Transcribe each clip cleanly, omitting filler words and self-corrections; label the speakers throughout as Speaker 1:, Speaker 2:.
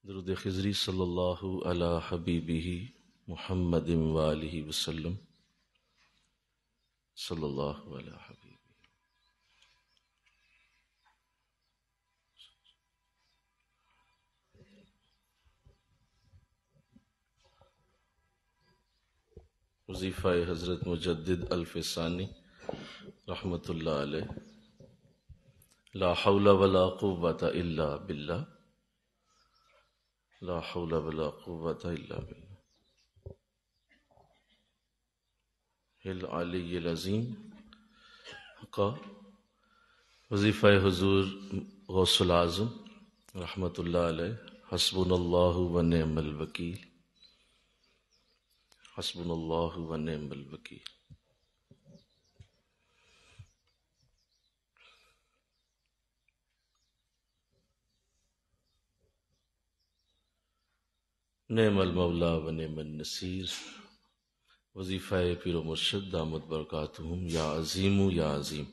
Speaker 1: درود خضری صلی اللہ علی حبیبہ محمد وآلہ وسلم صلی اللہ علی حبیبہ. وظیفہ حضرت مجدد الف ثانی رحمۃ اللہ علیہ. لا حول ولا قوة الا باللہ. لا حول ولا قوة الا باللہ العلی العظیم. کا وظیفہ حضور غوث العظم رحمۃ اللہ علیہ. حسبنا اللہ و نعم الوکیل. حسبنا اللہ و نعم الوکیل. نعم المولا و نعم النصیر. وظیفہ پیر و مرشد دامت برکاتہم. یا عظیم یا عظیم.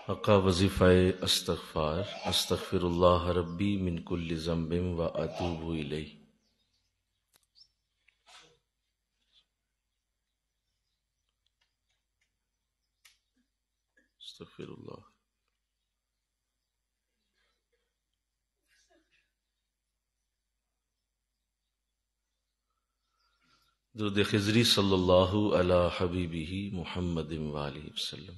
Speaker 1: حقا وظیفہ استغفار. استغفر اللہ ربی من کل ذنب و اتوب الیہ. استغفر اللہ. درود خضری صلی اللہ علی حبیبہ محمد وآلہ وسلم.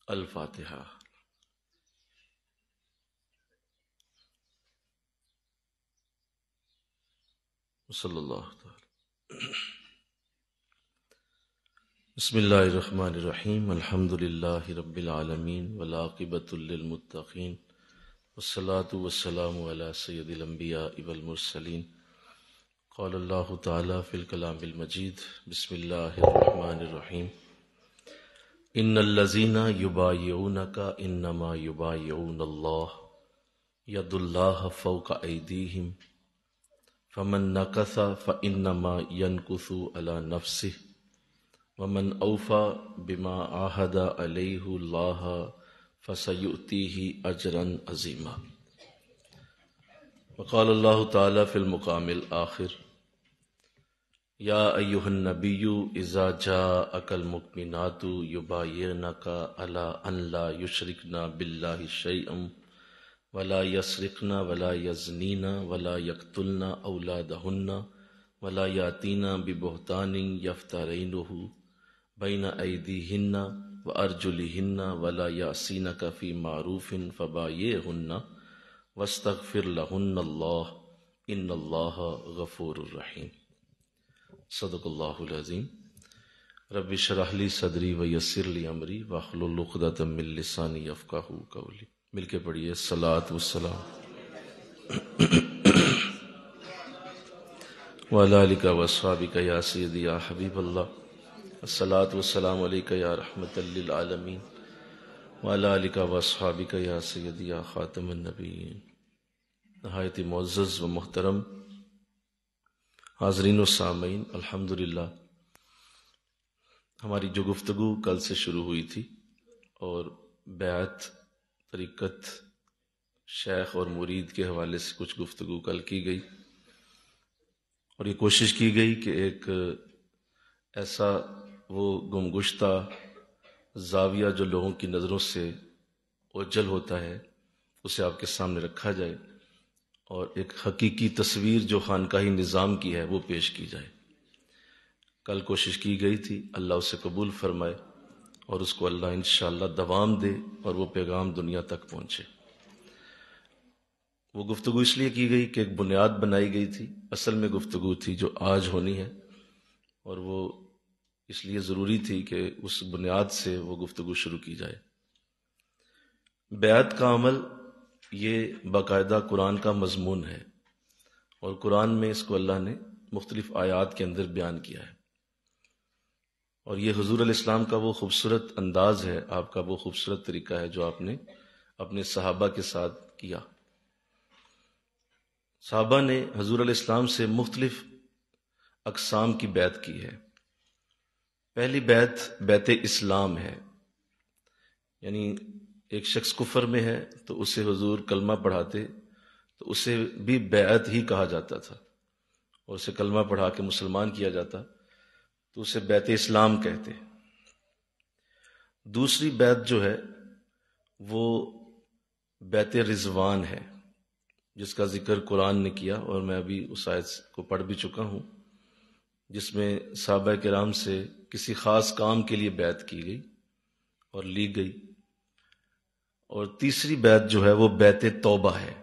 Speaker 1: الفاتحہ. صلی اللہ تعالی. بسم اللہ الرحمن الرحیم. الحمد للہ رب العالمین والعاقبۃ للمتقین والصلاة والسلام علی سید الانبیاء والمرسلین. قال اللہ تعالی فی الکلام المجید. بسم اللہ الرحمن الرحیم. ان الذین یبایعونک انما یبایعون اللہ ید اللہ فوق ایدیہم فمن نکث فانما ینکث علی نفسہ ومن اوفى بما عاہد علیہ اللہ فسیؤتیہ اجرا عظیما. وقال اللہ تعالی فی المقام الآخر. یا ایہا النبی اذا جاءک المؤمنات یبایعنک علی ان لا یشرکن باللہ شیئا ولا یسرقن ولا یزنین ولا یقتلن اولادہن ولا یاتین ببہتان یفترینہ بین ایدیہن وارجلہن ولا یعصینک فی معروف فبایعہن واستغفر لہن اللہ ان اللہ غفور رحیم. صدق اللہ العظیم. رب اشرح لی صدری ویسر لی امری واحلل عقدۃ من لسانی یفقہوا قولی. مل کے پڑھیے الصلاۃ والسلام وعلی آلک واصحابک یا سیدی یا حبیب اللہ. الصلاۃ والسلام علیک یا رحمۃ للعالمین وعلی آلک واصحابک یا سیدی یا خاتم النبیین. نہایت معزز و محترم حاضرین و سامعین، الحمدللہ ہماری جو گفتگو کل سے شروع ہوئی تھی اور بیعت، طریقت، شیخ اور مرید کے حوالے سے کچھ گفتگو کل کی گئی اور یہ کوشش کی گئی کہ ایک ایسا وہ گمگشتہ زاویہ جو لوگوں کی نظروں سے اوجھل ہوتا ہے اسے آپ کے سامنے رکھا جائے اور ایک حقیقی تصویر جو خانقاہی نظام کی ہے وہ پیش کی جائے. کل کوشش کی گئی تھی، اللہ اسے قبول فرمائے اور اس کو اللہ انشاءاللہ دوام دے اور وہ پیغام دنیا تک پہنچے. وہ گفتگو اس لیے کی گئی کہ ایک بنیاد بنائی گئی تھی، اصل میں گفتگو تھی جو آج ہونی ہے، اور وہ اس لیے ضروری تھی کہ اس بنیاد سے وہ گفتگو شروع کی جائے. بیعت کا عمل یہ باقاعدہ قرآن کا مضمون ہے اور قرآن میں اس کو اللہ نے مختلف آیات کے اندر بیان کیا ہے. اور یہ حضور علیہ السلام کا وہ خوبصورت انداز ہے، آپ کا وہ خوبصورت طریقہ ہے جو آپ نے اپنے صحابہ کے ساتھ کیا۔ صحابہ نے حضور علیہ السلام سے مختلف اقسام کی بیعت کی ہے۔ پہلی بیعت بیعت اسلام ہے، یعنی ایک شخص کفر میں ہے تو اسے حضور کلمہ پڑھاتے تو اسے بھی بیعت ہی کہا جاتا تھا، اور اسے کلمہ پڑھا کے مسلمان کیا جاتا تو اسے بیعت اسلام کہتے۔ دوسری بیعت جو ہے وہ بیعت رضوان ہے، جس کا ذکر قرآن نے کیا، اور میں ابھی اس آیت کو پڑھ بھی چکا ہوں، جس میں صحابہ کرام سے کسی خاص کام کے لیے بیعت کی گئی اور لی گئی۔ اور تیسری بیعت جو ہے وہ بیعت توبہ ہے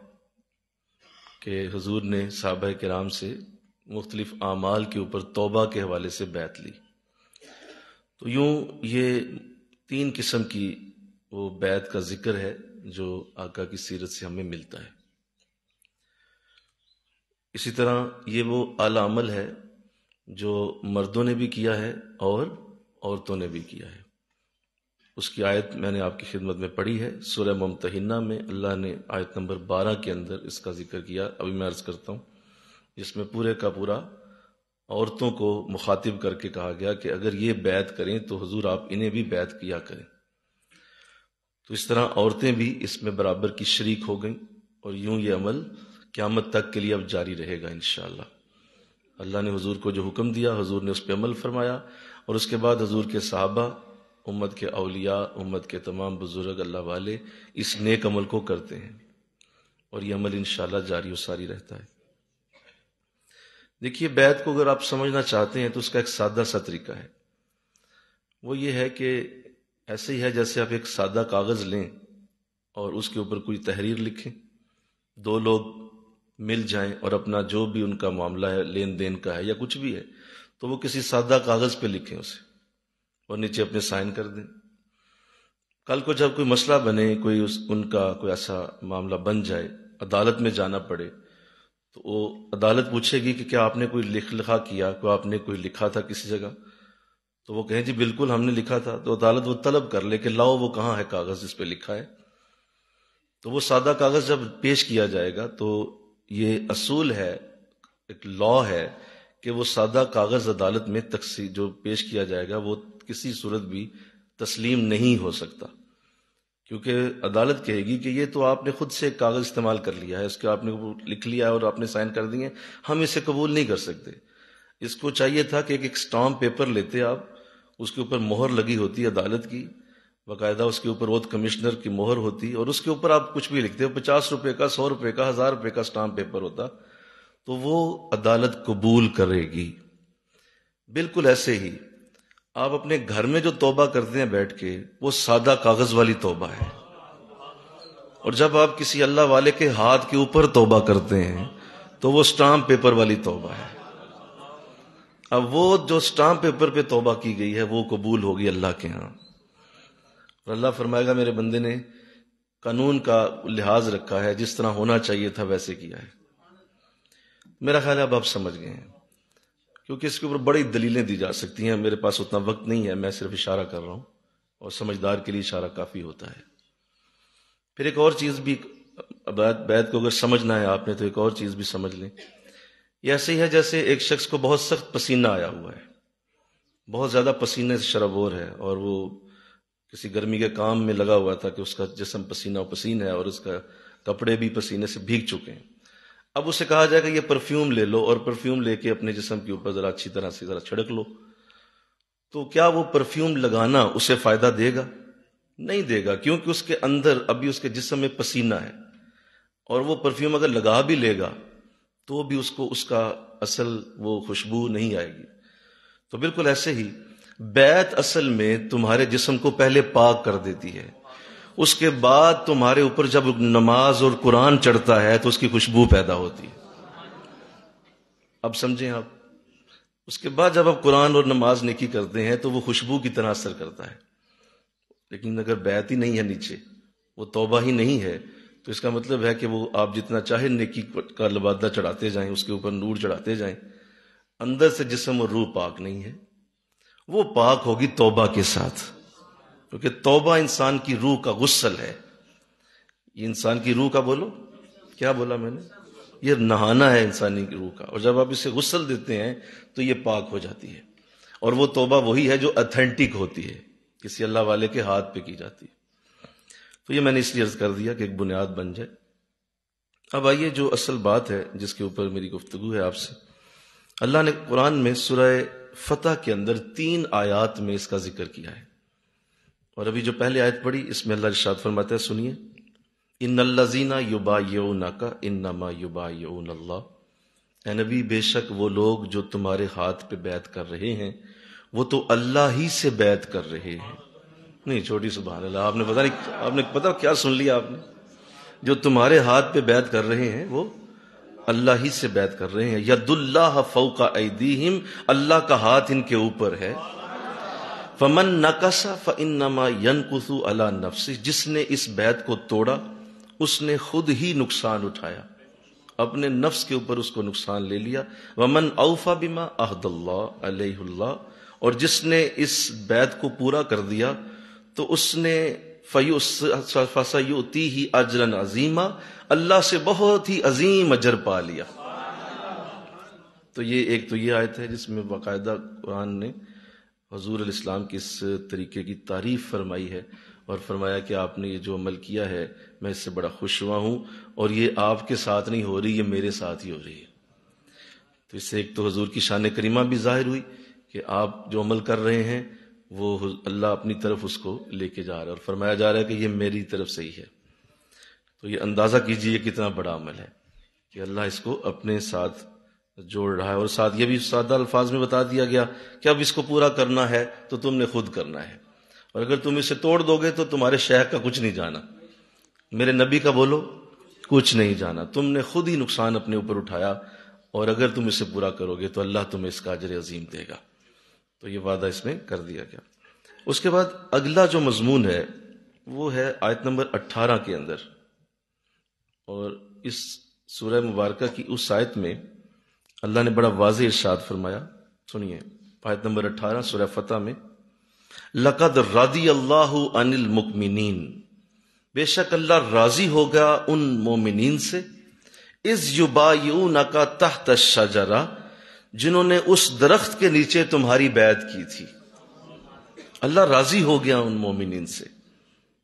Speaker 1: کہ حضور نے صحابہ کرام سے مختلف اعمال کے اوپر توبہ کے حوالے سے بیعت لی۔ تو یوں یہ 3 قسم کی وہ بیعت کا ذکر ہے جو آقا کی سیرت سے ہمیں ملتا ہے۔ اسی طرح یہ وہ اعلی عمل ہے جو مردوں نے بھی کیا ہے اور عورتوں نے بھی کیا ہے۔ اس کی آیت میں نے آپ کی خدمت میں پڑھی ہے، سورہ ممتحنہ میں اللہ نے آیت نمبر 12 کے اندر اس کا ذکر کیا، ابھی میں عرض کرتا ہوں، جس میں پورے کا پورا عورتوں کو مخاطب کر کے کہا گیا کہ اگر یہ بیعت کریں تو حضور آپ انہیں بھی بیعت کیا کریں۔ تو اس طرح عورتیں بھی اس میں برابر کی شریک ہو گئیں، اور یوں یہ عمل قیامت تک کے لیے اب جاری رہے گا انشاءاللہ۔ اللہ نے حضور کو جو حکم دیا حضور نے اس پہ عمل فرمایا، اور اس کے بعد حضور کے صحابہ، امت کے اولیاء، امت کے تمام بزرگ اللہ والے اس نیک عمل کو کرتے ہیں، اور یہ عمل انشاءاللہ جاری و ساری رہتا ہے۔ دیکھیے، بیعت کو اگر آپ سمجھنا چاہتے ہیں تو اس کا ایک سادہ سا طریقہ ہے، وہ یہ ہے کہ ایسے ہی ہے جیسے آپ ایک سادہ کاغذ لیں اور اس کے اوپر کوئی تحریر لکھیں، 2 لوگ مل جائیں اور اپنا جو بھی ان کا معاملہ ہے، لین دین کا ہے یا کچھ بھی ہے، تو وہ کسی سادہ کاغذ پہ لکھیں اسے اور نیچے اپنے سائن کر دیں۔ کل کو جب کوئی مسئلہ بنے، کوئی ان کا کوئی ایسا معاملہ بن جائے، عدالت میں جانا پڑے، تو وہ عدالت پوچھے گی کہ کیا آپ نے کوئی لکھا کیا، کوئی آپ نے کوئی لکھا تھا کسی جگہ؟ تو وہ کہیں جی بالکل ہم نے لکھا تھا، تو عدالت وہ طلب کر لے کہ لاؤ وہ کہاں ہے کاغذ جس پہ لکھا ہے۔ تو وہ سادہ کاغذ جب پیش کیا جائے گا تو یہ اصول ہے، ایک لا ہے کہ وہ سادہ کاغذ عدالت میں جو پیش کیا جائے گا وہ کسی صورت بھی تسلیم نہیں ہو سکتا، کیونکہ عدالت کہے گی کہ یہ تو آپ نے خود سے ایک کاغذ استعمال کر لیا ہے، اس کے آپ نے لکھ لیا اور آپ نے سائن کر دیے، ہم اسے قبول نہیں کر سکتے۔ اس کو چاہیے تھا کہ ایک اسٹامپ پیپر لیتے آپ، اس کے اوپر مہر لگی ہوتی ہے عدالت کی، باقاعدہ اس کے اوپر اوتھ کمشنر کی مہر ہوتی، اور اس کے اوپر آپ کچھ بھی لکھتے ہو، 50 روپے کا، 100 روپے کا، 1000 روپے کا اسٹامپ پیپر ہوتا، تو وہ عدالت قبول کرے گی۔ بالکل ایسے ہی آپ اپنے گھر میں جو توبہ کرتے ہیں بیٹھ کے، وہ سادہ کاغذ والی توبہ ہے، اور جب آپ کسی اللہ والے کے ہاتھ کے اوپر توبہ کرتے ہیں تو وہ اسٹامپ پیپر والی توبہ ہے۔ اب وہ جو اسٹامپ پیپر پہ توبہ کی گئی ہے وہ قبول ہوگی اللہ کے ہاں، اور اللہ فرمائے گا میرے بندے نے قانون کا لحاظ رکھا ہے، جس طرح ہونا چاہیے تھا ویسے کیا ہے۔ میرا خیال ہے اب آپ سمجھ گئے ہیں، کیونکہ اس کے اوپر بڑی دلیلیں دی جا سکتی ہیں، میرے پاس اتنا وقت نہیں ہے، میں صرف اشارہ کر رہا ہوں، اور سمجھدار کے لیے اشارہ کافی ہوتا ہے۔ پھر ایک اور چیز بھی، بیعت کو اگر سمجھنا ہے آپ نے تو ایک اور چیز بھی سمجھ لیں۔ یہ ایسے ہی ہے جیسے ایک شخص کو بہت سخت پسینہ آیا ہوا ہے، بہت زیادہ پسینے سے شرابور ہے، اور وہ کسی گرمی کے کام میں لگا ہوا تھا کہ اس کا جسم پسینہ پسین ہے اور اس کا کپڑے بھی پسینے سے بھیگ چکے ہیں۔ اب اسے کہا جائے کہ یہ پرفیوم لے لو، اور پرفیوم لے کے اپنے جسم کے اوپر ذرا اچھی طرح سے ذرا چھڑک لو، تو کیا وہ پرفیوم لگانا اسے فائدہ دے گا؟ نہیں دے گا، کیونکہ اس کے اندر ابھی اس کے جسم میں پسینہ ہے، اور وہ پرفیوم اگر لگا بھی لے گا تو بھی اس کو اس کا اصل وہ خوشبو نہیں آئے گی۔ تو بالکل ایسے ہی بیعت اصل میں تمہارے جسم کو پہلے پاک کر دیتی ہے، اس کے بعد تمہارے اوپر جب نماز اور قرآن چڑھتا ہے تو اس کی خوشبو پیدا ہوتی ہے۔ اب سمجھیں آپ، اس کے بعد جب آپ قرآن اور نماز نیکی کرتے ہیں تو وہ خوشبو کی طرح اثر کرتا ہے، لیکن اگر بیعت ہی نہیں ہے نیچے، وہ توبہ ہی نہیں ہے، تو اس کا مطلب ہے کہ وہ آپ جتنا چاہے نیکی کا لبادہ چڑھاتے جائیں، اس کے اوپر نور چڑھاتے جائیں، اندر سے جسم اور روح پاک نہیں ہے، وہ پاک ہوگی توبہ کے ساتھ، کیونکہ توبہ انسان کی روح کا غسل ہے. یہ انسان کی روح کا، بولو کیا بولا میں نے، یہ نہانا ہے انسانی کی روح کا، اور جب آپ اسے غسل دیتے ہیں تو یہ پاک ہو جاتی ہے. اور وہ توبہ وہی ہے جو اتھینٹک ہوتی ہے، کسی اللہ والے کے ہاتھ پہ کی جاتی ہے. تو یہ میں نے اس لیے عرض کر دیا کہ ایک بنیاد بن جائے. اب آئیے جو اصل بات ہے جس کے اوپر میری گفتگو ہے آپ سے. اللہ نے قرآن میں سورہ فتح کے اندر 3 آیات میں اس کا ذکر کیا ہے، اور ابھی جو پہلی آیت پڑھی اس میں اللہ ارشاد فرماتا ہے، سنیے، ان الذین یبایعونک انما یبایعون اللہ. اے نبی، بے شک وہ لوگ جو تمہارے ہاتھ پہ بیعت کر رہے ہیں وہ تو اللہ ہی سے بیعت کر رہے ہیں. نہیں چھوٹی سبحان اللہ، آپ نے پتہ نہیں، آپ نے پتہ کیا سن لیا آپ نے، جو تمہارے ہاتھ پہ بیعت کر رہے ہیں وہ اللہ ہی سے بیعت کر رہے ہیں. ید اللہ فوق ایدیہم، اللہ کا ہاتھ ان کے اوپر ہے. فمن نکث فانما ینکث علی نفسہ، جس نے اس بیعت کو توڑا اس نے خود ہی نقصان اٹھایا، اپنے نفس کے اوپر اس کو نقصان لے لیا. ومن اوفی بما عہد اللہ علیہ اللہ، اور جس نے اس بیعت کو پورا کر دیا تو اس نے فسیؤتیہ اجرا عظیما، اللہ سے بہت ہی عظیم اجر پا لیا. تو یہ ایک تو یہ آیت ہے جس میں باقاعدہ قرآن نے حضور علیہ السلام کی اس طریقے کی تعریف فرمائی ہے، اور فرمایا کہ آپ نے یہ جو عمل کیا ہے میں اس سے بڑا خوش ہوا ہوں، اور یہ آپ کے ساتھ نہیں ہو رہی، یہ میرے ساتھ ہی ہو رہی ہے. تو اس سے ایک تو حضور کی شان کریمہ بھی ظاہر ہوئی کہ آپ جو عمل کر رہے ہیں وہ اللہ اپنی طرف اس کو لے کے جا رہا ہے، اور فرمایا جا رہا ہے کہ یہ میری طرف سے ہی ہے. تو یہ اندازہ کیجئے کتنا بڑا عمل ہے کہ اللہ اس کو اپنے ساتھ جوڑ رہا ہے. اور ساتھ یہ بھی سادہ الفاظ میں بتا دیا گیا کہ اب اس کو پورا کرنا ہے تو تم نے خود کرنا ہے، اور اگر تم اسے توڑ دو گے تو تمہارے شیخ کا کچھ نہیں جانا، میرے نبی کا بولو کچھ نہیں جانا، تم نے خود ہی نقصان اپنے اوپر اٹھایا، اور اگر تم اسے پورا کرو گے تو اللہ تمہیں اس کا اجر عظیم دے گا. تو یہ وعدہ اس میں کر دیا گیا. اس کے بعد اگلا جو مضمون ہے وہ ہے آیت نمبر 18 کے اندر، اور اس سورہ مبارکہ کی اس آیت میں اللہ نے بڑا واضح ارشاد فرمایا. سنیے آیت نمبر 18 سورہ فتح میں، لقد رضی اللہ عن المؤمنین، بے شک اللہ راضی ہوگا ان مومنین سے، اذ یبایعونک تحت الشجرہ، جنہوں نے اس درخت کے نیچے تمہاری بیعت کی تھی. اللہ راضی ہو گیا ان مومنین سے،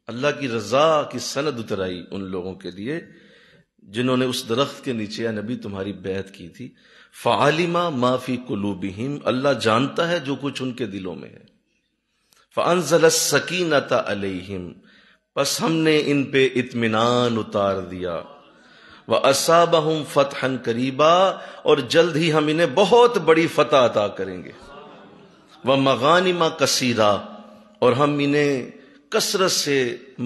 Speaker 1: اللہ کی رضا کی سند اترائی ان لوگوں کے لیے جنہوں نے اس درخت کے نیچے یا نبی تمہاری بیعت کی تھی. فعلم ما فی قلوبہم، اللہ جانتا ہے جو کچھ ان کے دلوں میں ہے. فانزل السکینۃ علیہم، پس ہم نے ان پہ اطمینان اتار دیا. وَأَصَابَهُمْ فَتْحًا قَرِيبًا، اور جلد ہی ہم انہیں بہت بڑی فتح عطا کریں گے. وَمَغَانِمَ كَثِيرًا، اور ہم انہیں کثرت سے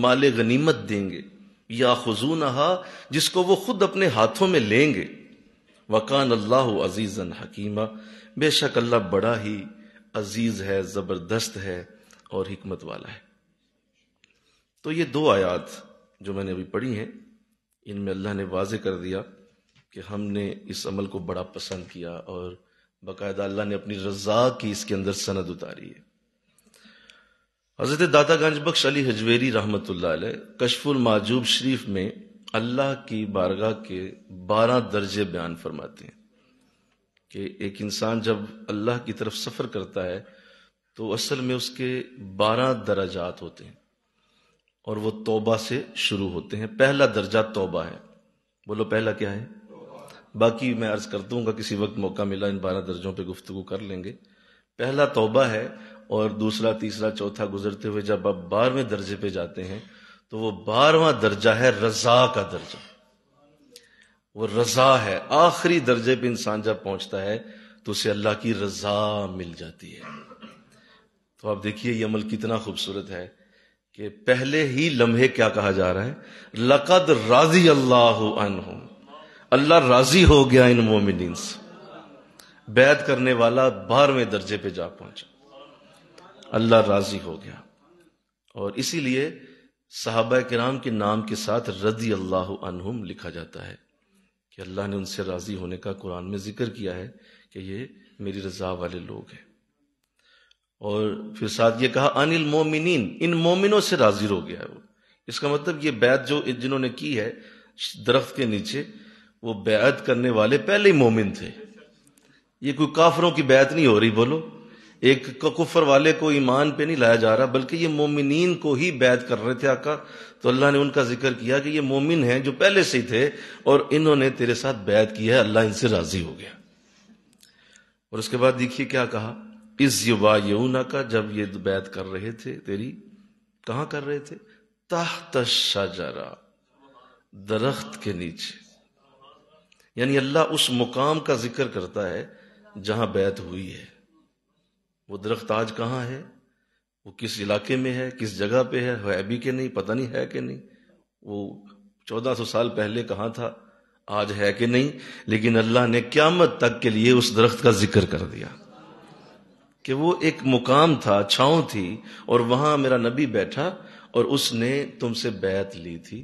Speaker 1: مال غنیمت دیں گے. یَأْخُذُونَهَا، جس کو وہ خود اپنے ہاتھوں میں لیں گے. وَكَانَ اللَّهُ عَزِيزًا حَكِيمًا، بے شک اللہ بڑا ہی عزیز ہے، زبردست ہے اور حکمت والا ہے. تو یہ 2 آیات جو میں نے ابھی پڑھی ہیں، ان میں اللہ نے واضح کر دیا کہ ہم نے اس عمل کو بڑا پسند کیا، اور باقاعدہ اللہ نے اپنی رضا کی اس کے اندر سند اتاری ہے. حضرت داتا گنج بخش علی حجویری رحمۃ اللہ علیہ کشف المعجوب شریف میں اللہ کی بارگاہ کے 12 درجے بیان فرماتے ہیں کہ ایک انسان جب اللہ کی طرف سفر کرتا ہے تو اصل میں اس کے 12 درجات ہوتے ہیں، اور وہ توبہ سے شروع ہوتے ہیں. پہلا درجہ توبہ ہے. بولو پہلا کیا ہے؟ باقی میں عرض کر دوں گا، کسی وقت موقع ملا ان 12 درجوں پہ گفتگو کر لیں گے. پہلا توبہ ہے، اور دوسرا تیسرا چوتھا گزرتے ہوئے جب آپ 12ویں درجے پہ جاتے ہیں تو وہ 12واں درجہ ہے رضا کا درجہ. وہ رضا ہے. آخری درجے پہ انسان جب پہنچتا ہے تو اسے اللہ کی رضا مل جاتی ہے. تو آپ دیکھیے یہ عمل کتنا خوبصورت ہے کہ پہلے ہی لمحے کیا کہا جا رہا ہے، لقد راضی اللہ عنہم، اللہ راضی ہو گیا ان مومنین سے. بیعت کرنے والا 12ویں درجے پہ جا پہنچا، اللہ راضی ہو گیا. اور اسی لیے صحابہ کرام کے نام کے ساتھ رضی اللہ عنہم لکھا جاتا ہے کہ اللہ نے ان سے راضی ہونے کا قرآن میں ذکر کیا ہے کہ یہ میری رضا والے لوگ ہیں. اور پھر ساتھ یہ کہا ان المومنین، ان مومنوں سے راضی ہو گیا ہے وہ۔ اس کا مطلب یہ بیعت جو جنہوں نے کی ہے درخت کے نیچے، وہ بیعت کرنے والے پہلے ہی مومن تھے، یہ کوئی کافروں کی بیعت نہیں ہو رہی، بولو ایک کفر والے کو ایمان پہ نہیں لایا جا رہا، بلکہ یہ مومنین کو ہی بیعت کر رہے تھے آقا۔ تو اللہ نے ان کا ذکر کیا کہ یہ مومن ہیں جو پہلے سے ہی تھے اور انہوں نے تیرے ساتھ بیعت کی ہے، اللہ ان سے راضی ہو گیا۔ اور اس کے بعد دیکھیے کیا کہا، اذ یبایعونک، جب یہ بیعت کر رہے تھے تیری، کہاں کر رہے تھے؟ تحت الشجرہ، درخت کے نیچے۔ یعنی اللہ اس مقام کا ذکر کرتا ہے جہاں بیعت ہوئی ہے۔ وہ درخت آج کہاں ہے، وہ کس علاقے میں ہے، کس جگہ پہ ہے بھی کہ نہیں، پتہ نہیں ہے کہ نہیں، وہ 1400 سال پہلے کہاں تھا، آج ہے کہ نہیں، لیکن اللہ نے قیامت تک کے لیے اس درخت کا ذکر کر دیا کہ وہ ایک مقام تھا، چھاؤں تھی، اور وہاں میرا نبی بیٹھا اور اس نے تم سے بیعت لی تھی۔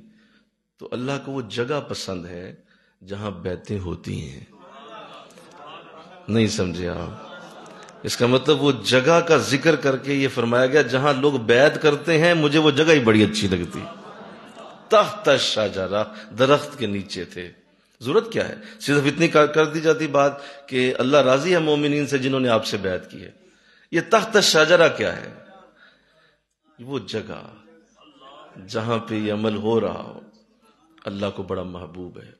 Speaker 1: تو اللہ کو وہ جگہ پسند ہے جہاں بیعتیں ہوتی ہیں۔ نہیں سمجھے آپ؟ اس کا مطلب وہ جگہ کا ذکر کر کے یہ فرمایا گیا جہاں لوگ بیعت کرتے ہیں، مجھے وہ جگہ ہی بڑی اچھی لگتی۔ تحت الشجرہ، درخت کے نیچے تھے۔ ضرورت کیا ہے، صرف اتنی کر دی جاتی بات کہ اللہ راضی ہے مومنین سے جنہوں نے آپ سے بیعت کی ہے۔ یہ تحت الشجرہ کیا ہے؟ وہ جگہ جہاں پہ یہ عمل ہو رہا ہو، اللہ کو بڑا محبوب ہے۔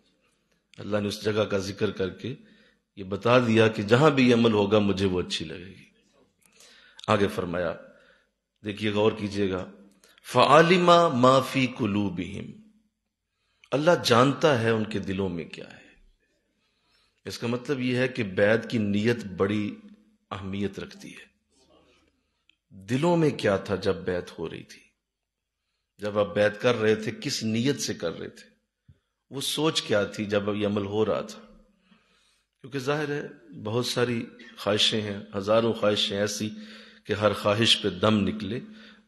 Speaker 1: اللہ نے اس جگہ کا ذکر کر کے یہ بتا دیا کہ جہاں بھی یہ عمل ہوگا مجھے وہ اچھی لگے گی۔ آگے فرمایا، دیکھیے غور کیجئے گا، فَعَلِمَ مَا فِي قُلُوبِهِمْ، اللہ جانتا ہے ان کے دلوں میں کیا ہے۔ اس کا مطلب یہ ہے کہ بیعت کی نیت بڑی اہمیت رکھتی ہے۔ دلوں میں کیا تھا جب بیعت ہو رہی تھی، جب آپ بیعت کر رہے تھے کس نیت سے کر رہے تھے، وہ سوچ کیا تھی جب یہ عمل ہو رہا تھا؟ کیونکہ ظاہر ہے بہت ساری خواہشیں ہیں، ہزاروں خواہشیں ایسی کہ ہر خواہش پہ دم نکلے،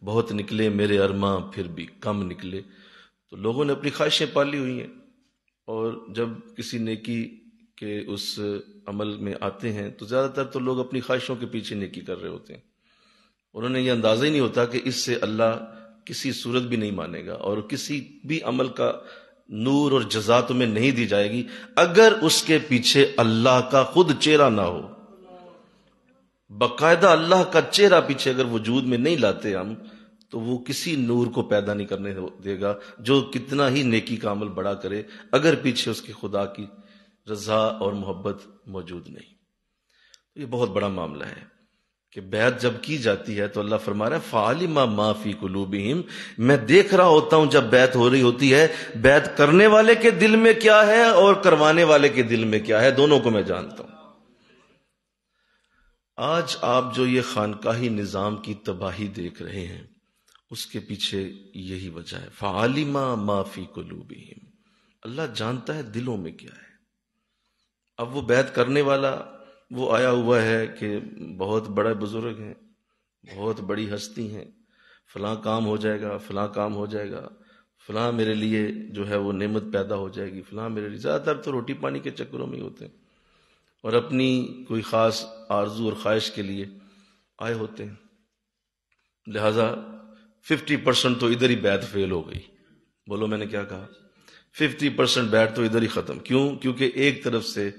Speaker 1: بہت نکلے میرے ارماں پھر بھی کم نکلے۔ تو لوگوں نے اپنی خواہشیں پالی ہوئی ہیں، اور جب کسی نیکی کے اس عمل میں آتے ہیں تو زیادہ تر تو لوگ اپنی خواہشوں کے پیچھے نیکی کر رہے ہوتے ہیں، انہوں نے یہ اندازہ ہی نہیں ہوتا کہ اس سے اللہ کسی صورت بھی نہیں مانے گا، اور کسی بھی عمل کا نور اور جزا تمہیں نہیں دی جائے گی اگر اس کے پیچھے اللہ کا خود چہرہ نہ ہو۔ باقاعدہ اللہ کا چہرہ پیچھے اگر وجود میں نہیں لاتے ہم، تو وہ کسی نور کو پیدا نہیں کرنے دے گا، جو کتنا ہی نیکی کا عمل بڑا کرے اگر پیچھے اس کی خدا کی رضا اور محبت موجود نہیں۔ تو یہ بہت بڑا معاملہ ہے کہ بیعت جب کی جاتی ہے تو اللہ فرما رہا ہے فَعَلِمَ مَا فِي قُلُوبِهِمْ، میں دیکھ رہا ہوتا ہوں جب بیعت ہو رہی ہوتی ہے، بیعت کرنے والے کے دل میں کیا ہے اور کروانے والے کے دل میں کیا ہے، دونوں کو میں جانتا ہوں۔ آج آپ جو یہ خانقاہی نظام کی تباہی دیکھ رہے ہیں، اس کے پیچھے یہی وجہ ہے، فَعَلِمَ مَا فِي قُلُوبِهِمْ، اللہ جانتا ہے دلوں میں کیا ہے۔ اب وہ بیعت کرنے والا وہ آیا ہوا ہے کہ بہت بڑے بزرگ ہیں، بہت بڑی ہستی ہیں، فلاں کام ہو جائے گا، فلاں کام ہو جائے گا، فلاں میرے لیے جو ہے وہ نعمت پیدا ہو جائے گی، فلاں میرے لیے، زیادہ تر تو روٹی پانی کے چکروں میں ہی ہوتے ہیں، اور اپنی کوئی خاص آرزو اور خواہش کے لیے آئے ہوتے ہیں۔ لہذا 50% تو ادھر ہی بیعت فیل ہو گئی۔ بولو میں نے کیا کہا؟ 50% بیعت تو ادھر ہی ختم۔ کیوں؟ کیونکہ ایک طرف سے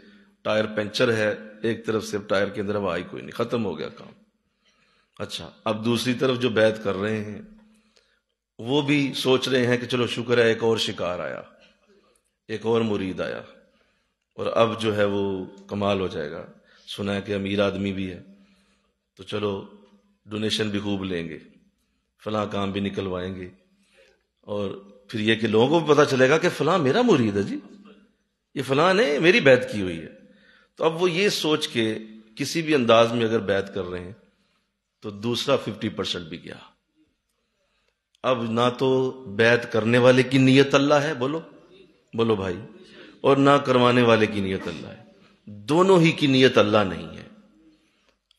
Speaker 1: ٹائر پنچر ہے، ایک طرف سے ٹائر کے اندر ہوا آئی کوئی نہیں، ختم ہو گیا کام۔ اچھا، اب دوسری طرف جو بیعت کر رہے ہیں وہ بھی سوچ رہے ہیں کہ چلو شکر ہے ایک اور شکار آیا، ایک اور مرید آیا، اور اب جو ہے وہ کمال ہو جائے گا، سنا ہے کہ امیر آدمی بھی ہے تو چلو ڈونیشن بھی خوب لیں گے، فلاں کام بھی نکلوائیں گے، اور پھر یہ کہ لوگوں کو بھی پتا چلے گا کہ فلاں میرا مرید ہے جی، یہ فلاں نے میری بیعت کی ہوئی ہے۔ تو اب وہ یہ سوچ کے کسی بھی انداز میں اگر بیعت کر رہے ہیں تو دوسرا 50% بھی گیا۔ اب نہ تو بیعت کرنے والے کی نیت اللہ ہے، بولو بھائی، اور نہ کروانے والے کی نیت اللہ ہے، دونوں ہی کی نیت اللہ نہیں ہے۔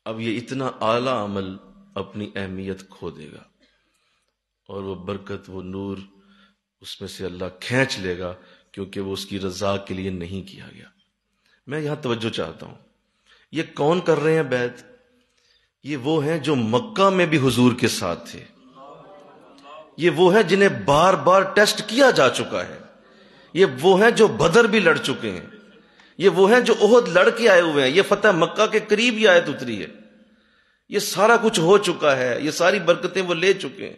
Speaker 1: اب یہ اتنا اعلیٰ عمل اپنی اہمیت کھو دے گا، اور وہ برکت، وہ نور اس میں سے اللہ کھینچ لے گا، کیونکہ وہ اس کی رضا کے لیے نہیں کیا گیا۔ میں یہاں توجہ چاہتا ہوں، یہ کون کر رہے ہیں بیعت؟ یہ وہ ہیں جو مکہ میں بھی حضور کے ساتھ تھے، یہ وہ ہیں جنہیں بار بار ٹیسٹ کیا جا چکا ہے، یہ وہ ہیں جو بدر بھی لڑ چکے ہیں، یہ وہ ہیں جو احد لڑ کے آئے ہوئے ہیں، یہ فتح مکہ کے قریب یہ آیت اتری ہے، یہ سارا کچھ ہو چکا ہے، یہ ساری برکتیں وہ لے چکے ہیں۔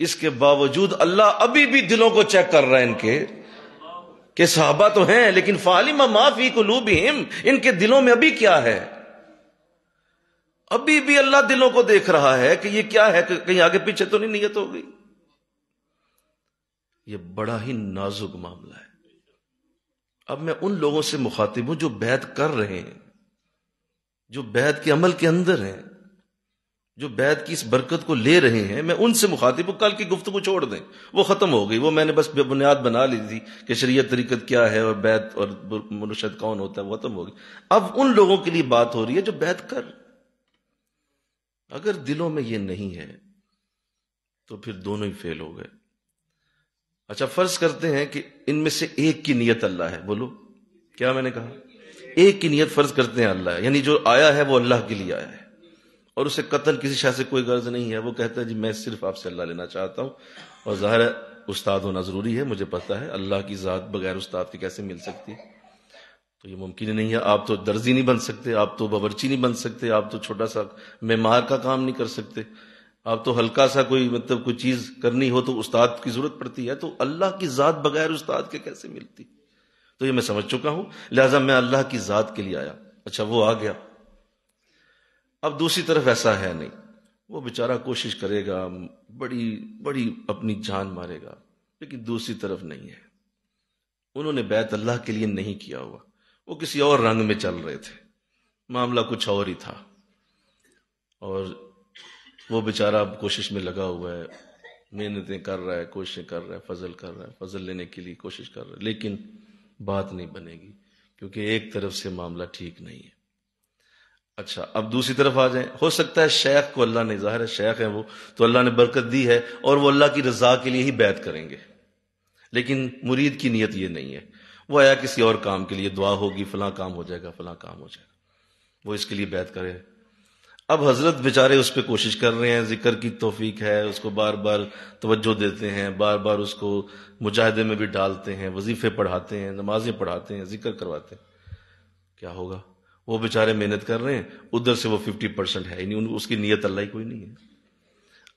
Speaker 1: اس کے باوجود اللہ ابھی بھی دلوں کو چیک کر رہا ہے ان کے، کہ صحابہ تو ہیں لیکن فَعَلِمَ مَا فِي قُلُوبِهِمْ، ان کے دلوں میں ابھی کیا ہے، ابھی بھی اللہ دلوں کو دیکھ رہا ہے کہ یہ کیا ہے، کہ کہیں آگے پیچھے تو نہیں نیت ہو گئی۔ یہ بڑا ہی نازک معاملہ ہے۔ اب میں ان لوگوں سے مخاطب ہوں جو بیعت کر رہے ہیں، جو بیعت کے عمل کے اندر ہیں، جو بیعت کی اس برکت کو لے رہے ہیں، میں ان سے مخاطب ہوں۔ کل کی گفتگو چھوڑ دیں، وہ ختم ہو گئی، وہ میں نے بس بنیاد بنا لی تھی کہ شریعت طریقت کیا ہے اور بیعت اور مرشد کون ہوتا ہے، وہ ختم ہو گئی۔ اب ان لوگوں کے لیے بات ہو رہی ہے جو بیعت کر، اگر دلوں میں یہ نہیں ہے تو پھر دونوں ہی فیل ہو گئے۔ اچھا فرض کرتے ہیں کہ ان میں سے ایک کی نیت اللہ ہے، بولو کیا میں نے کہا، ایک کی نیت فرض کرتے ہیں اللہ ہے، یعنی جو آیا ہے وہ اللہ کے لیے آیا ہے اور اسے قتل کسی شے سے کوئی غرض نہیں ہے، وہ کہتا ہے جی میں صرف آپ سے اللہ لینا چاہتا ہوں، اور ظاہر ہے استاد ہونا ضروری ہے، مجھے پتا ہے اللہ کی ذات بغیر استاد کے کیسے مل سکتی ہے، تو یہ ممکن ہی نہیں ہے، آپ تو درزی نہیں بن سکتے، آپ تو باورچی نہیں بن سکتے، آپ تو چھوٹا سا معمار کا کام نہیں کر سکتے، آپ تو ہلکا سا کوئی کوئی چیز کرنی ہو تو استاد کی ضرورت پڑتی ہے، تو اللہ کی ذات بغیر استاد کے کیسے ملتی، تو یہ میں سمجھ چکا ہوں، لہٰذا میں اللہ کی ذات کے لیے آیا۔ اچھا وہ آ گیا، اب دوسری طرف ایسا ہے نہیں، وہ بیچارہ کوشش کرے گا، بڑی بڑی اپنی جان مارے گا، لیکن دوسری طرف نہیں ہے، انہوں نے بیعت اللہ کے لیے نہیں کیا ہوا، وہ کسی اور رنگ میں چل رہے تھے، معاملہ کچھ اور ہی تھا، اور وہ بیچارہ اب کوشش میں لگا ہوا ہے، محنتیں کر رہا ہے، کوششیں کر رہا ہے، فضل کر رہا ہے، فضل لینے کے لیے کوشش کر رہا ہے، لیکن بات نہیں بنے گی کیونکہ ایک طرف سے معاملہ ٹھیک نہیں ہے۔ اچھا اب دوسری طرف آ جائیں، ہو سکتا ہے شیخ کو اللہ نے، ظاہر ہے شیخ ہے وہ تو اللہ نے برکت دی ہے اور وہ اللہ کی رضا کے لیے ہی بیعت کریں گے، لیکن مرید کی نیت یہ نہیں ہے، وہ آیا کسی اور کام کے لیے، دعا ہوگی فلاں کام ہو جائے گا، فلاں کام ہو جائے گا، وہ اس کے لیے بیعت کرے۔ اب حضرت بیچارے اس پہ کوشش کر رہے ہیں، ذکر کی توفیق ہے، اس کو بار بار توجہ دیتے ہیں، بار بار اس کو مجاہدے میں بھی ڈالتے ہیں، وظیفے پڑھاتے ہیں، نمازیں پڑھاتے ہیں، ذکر کرواتے ہیں، کیا ہوگا؟ وہ بیچارے محنت کر رہے ہیں، ادھر سے وہ 50% ہے، یعنی اس کی نیت اللہ ہی کوئی نہیں ہے۔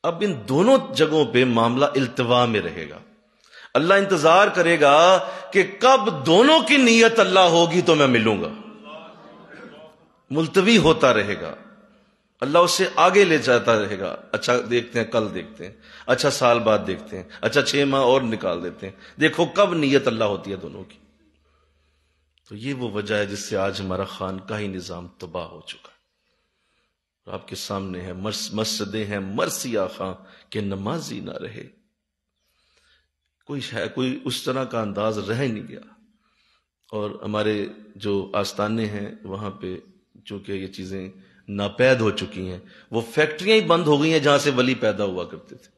Speaker 1: اب ان دونوں جگہوں پہ معاملہ التوا میں رہے گا، اللہ انتظار کرے گا کہ کب دونوں کی نیت اللہ ہوگی تو میں ملوں گا، ملتوی ہوتا رہے گا، اللہ اس سے آگے لے جاتا رہے گا، اچھا دیکھتے ہیں، کل دیکھتے ہیں، اچھا سال بعد دیکھتے ہیں، اچھا 6 ماہ اور نکال دیتے ہیں، دیکھو کب نیت اللہ ہوتی ہے دونوں کی۔ تو یہ وہ وجہ ہے جس سے آج ہمارا خانقاہی نظام تباہ ہو چکا ہے۔ آپ کے سامنے ہے مسجدیں ہیں مرثیہ خاں کہ نمازی نہ رہے، کوئی اس طرح کا انداز رہ ہی نہیں گیا، اور ہمارے جو آستانے ہیں وہاں پہ چونکہ یہ چیزیں ناپید ہو چکی ہیں، وہ فیکٹریاں ہی بند ہو گئی ہیں جہاں سے ولی پیدا ہوا کرتے تھے،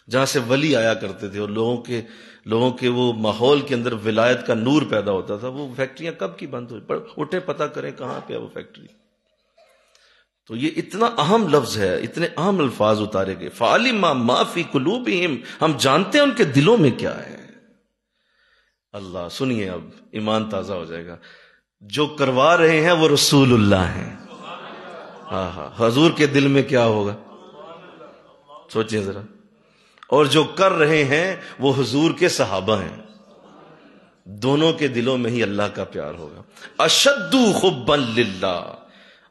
Speaker 1: جہاں سے ولی آیا کرتے تھے اور لوگوں کے وہ ماحول کے اندر ولایت کا نور پیدا ہوتا تھا، وہ فیکٹریاں کب کی بند ہوئی؟ اٹھے پتہ کریں کہاں پہ ہے وہ فیکٹری۔ تو یہ اتنا اہم لفظ ہے، اتنے اہم الفاظ اتارے گئے، فَعَلِمَ مَا فِي قُلُوبِهِمْ، ہم جانتے ہیں ان کے دلوں میں کیا ہے۔ اللہ سنیے، اب ایمان تازہ ہو جائے گا، جو کروا رہے ہیں وہ رسول اللہ ہیں، ہاں ہاں، حضور کے دل میں کیا ہوگا سوچیں ذرا، اور جو کر رہے ہیں وہ حضور کے صحابہ ہیں، دونوں کے دلوں میں ہی اللہ کا پیار ہوگا۔ اشد حبا للہ،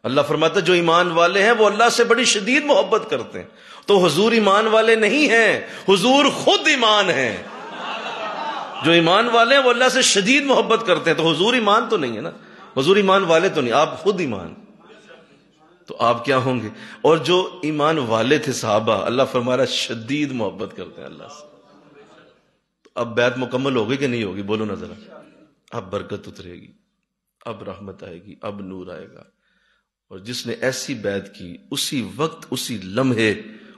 Speaker 1: اللہ فرماتا ہے جو ایمان والے ہیں وہ اللہ سے بڑی شدید محبت کرتے ہیں، تو حضور ایمان والے نہیں ہیں، حضور خود ایمان ہیں۔ جو ایمان والے ہیں وہ اللہ سے شدید محبت کرتے ہیں، تو حضور ایمان تو نہیں ہے نا، حضور ایمان والے تو نہیں، آپ خود ایمان، تو آپ کیا ہوں گے؟ اور جو ایمان والے تھے صحابہ، اللہ فرما رہا ہے شدید محبت کرتے ہیں اللہ سے۔ تو اب بیعت مکمل ہوگی کہ نہیں ہوگی؟ بولو نا ذرا، اب برکت اترے گی، اب رحمت آئے گی، اب نور آئے گا، اور جس نے ایسی بیعت کی اسی وقت اسی لمحے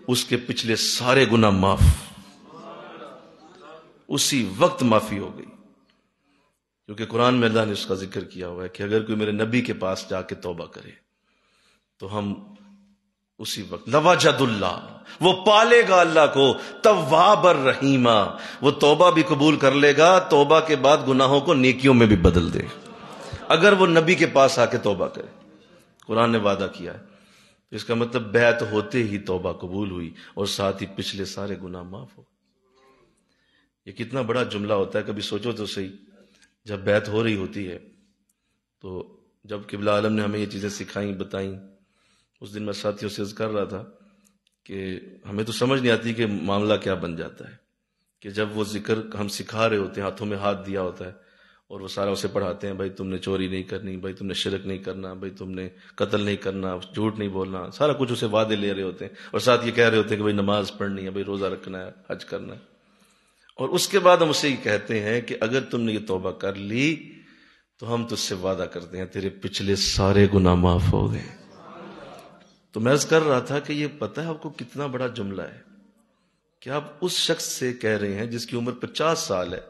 Speaker 1: اس کے پچھلے سارے گناہ معاف، اسی وقت معافی ہو گئی، کیونکہ قرآن میں اللہ نے اس کا ذکر کیا ہوا ہے کہ اگر کوئی میرے نبی کے پاس جا کے توبہ کرے تو ہم اسی وقت لوجد اللہ، وہ پالے گا اللہ کو تواب الرحیمہ، وہ توبہ بھی قبول کر لے گا، توبہ کے بعد گناہوں کو نیکیوں میں بھی بدل دے اگر وہ نبی کے پاس آ کے توبہ کرے۔ قرآن نے وعدہ کیا ہے، اس کا مطلب بیعت ہوتے ہی توبہ قبول ہوئی اور ساتھ ہی پچھلے سارے گناہ معاف ہو۔ یہ کتنا بڑا جملہ ہوتا ہے، کبھی سوچو تو صحیح، جب بیعت ہو رہی ہوتی ہے تو جب قبلہ عالم نے ہمیں یہ چیزیں سکھائیں بتائیں، اس دن میں ساتھیوں سے عرض کر رہا تھا کہ ہمیں تو سمجھ نہیں آتی کہ معاملہ کیا بن جاتا ہے، کہ جب وہ ذکر ہم سکھا رہے ہوتے ہیں، ہاتھوں میں ہاتھ دیا ہوتا ہے اور وہ سارا اسے پڑھاتے ہیں، بھائی تم نے چوری نہیں کرنی، بھائی تم نے شرک نہیں کرنا، بھائی تم نے قتل نہیں کرنا، جھوٹ نہیں بولنا، سارا کچھ اسے وعدے لے رہے ہوتے ہیں، اور ساتھ یہ کہہ رہے ہوتے ہیں کہ بھائی نماز پڑھنی ہے، بھائی روزہ رکھنا ہے، حج کرنا ہے، اور اس کے بعد ہم اسے یہ کہتے ہیں کہ اگر تم نے یہ توبہ کر لی تو ہم تجھ سے وعدہ کرتے ہیں تیرے پچھلے سارے گناہ معاف ہو گئے۔ تو میں عرض کر رہا تھا کہ یہ پتہ ہے آپ کو کتنا بڑا جملہ ہے کہ آپ اس شخص سے کہہ رہے ہیں جس کی عمر 50 سال ہے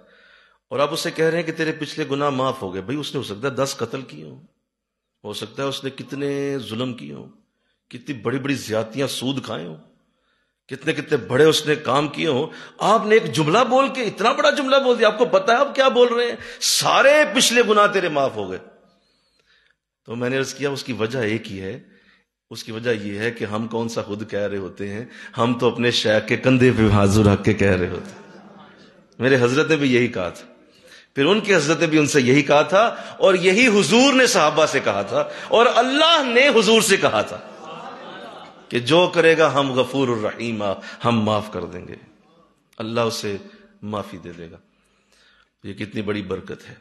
Speaker 1: اور آپ اسے کہہ رہے ہیں کہ تیرے پچھلے گناہ معاف ہو گئے۔ بھئی اس نے ہو سکتا ہے 10 قتل کیے ہوں، ہو سکتا ہے اس نے کتنے ظلم کیے ہوں، کتنی بڑی بڑی زیادتیاں سود کھائے ہوں، کتنے کتنے بڑے اس نے کام کیے ہوں، آپ نے ایک جملہ بول کے اتنا بڑا جملہ بول دیا، آپ کو پتا ہے آپ کیا بول رہے ہیں، سارے پچھلے گناہ تیرے معاف ہو گئے۔ تو میں نے عرض کیا اس کی وجہ ایک ہی ہے، اس کی وجہ یہ ہے کہ ہم کون سا خود کہہ رہے ہوتے ہیں، ہم تو اپنے شیخ کے کندھے پہ حاضر رکھ کے کہہ رہے ہوتے ہیں۔ میرے حضرت نے بھی یہی کہا تھا، پھر ان کی حضرت نے بھی ان سے یہی کہا تھا، اور یہی حضور نے صحابہ سے کہا تھا، اور اللہ نے حضور سے کہا تھا کہ جو کرے گا ہم غفور الرحیم، ہم معاف کر دیں گے، اللہ اسے معافی دے دے گا۔ یہ کتنی بڑی برکت ہے،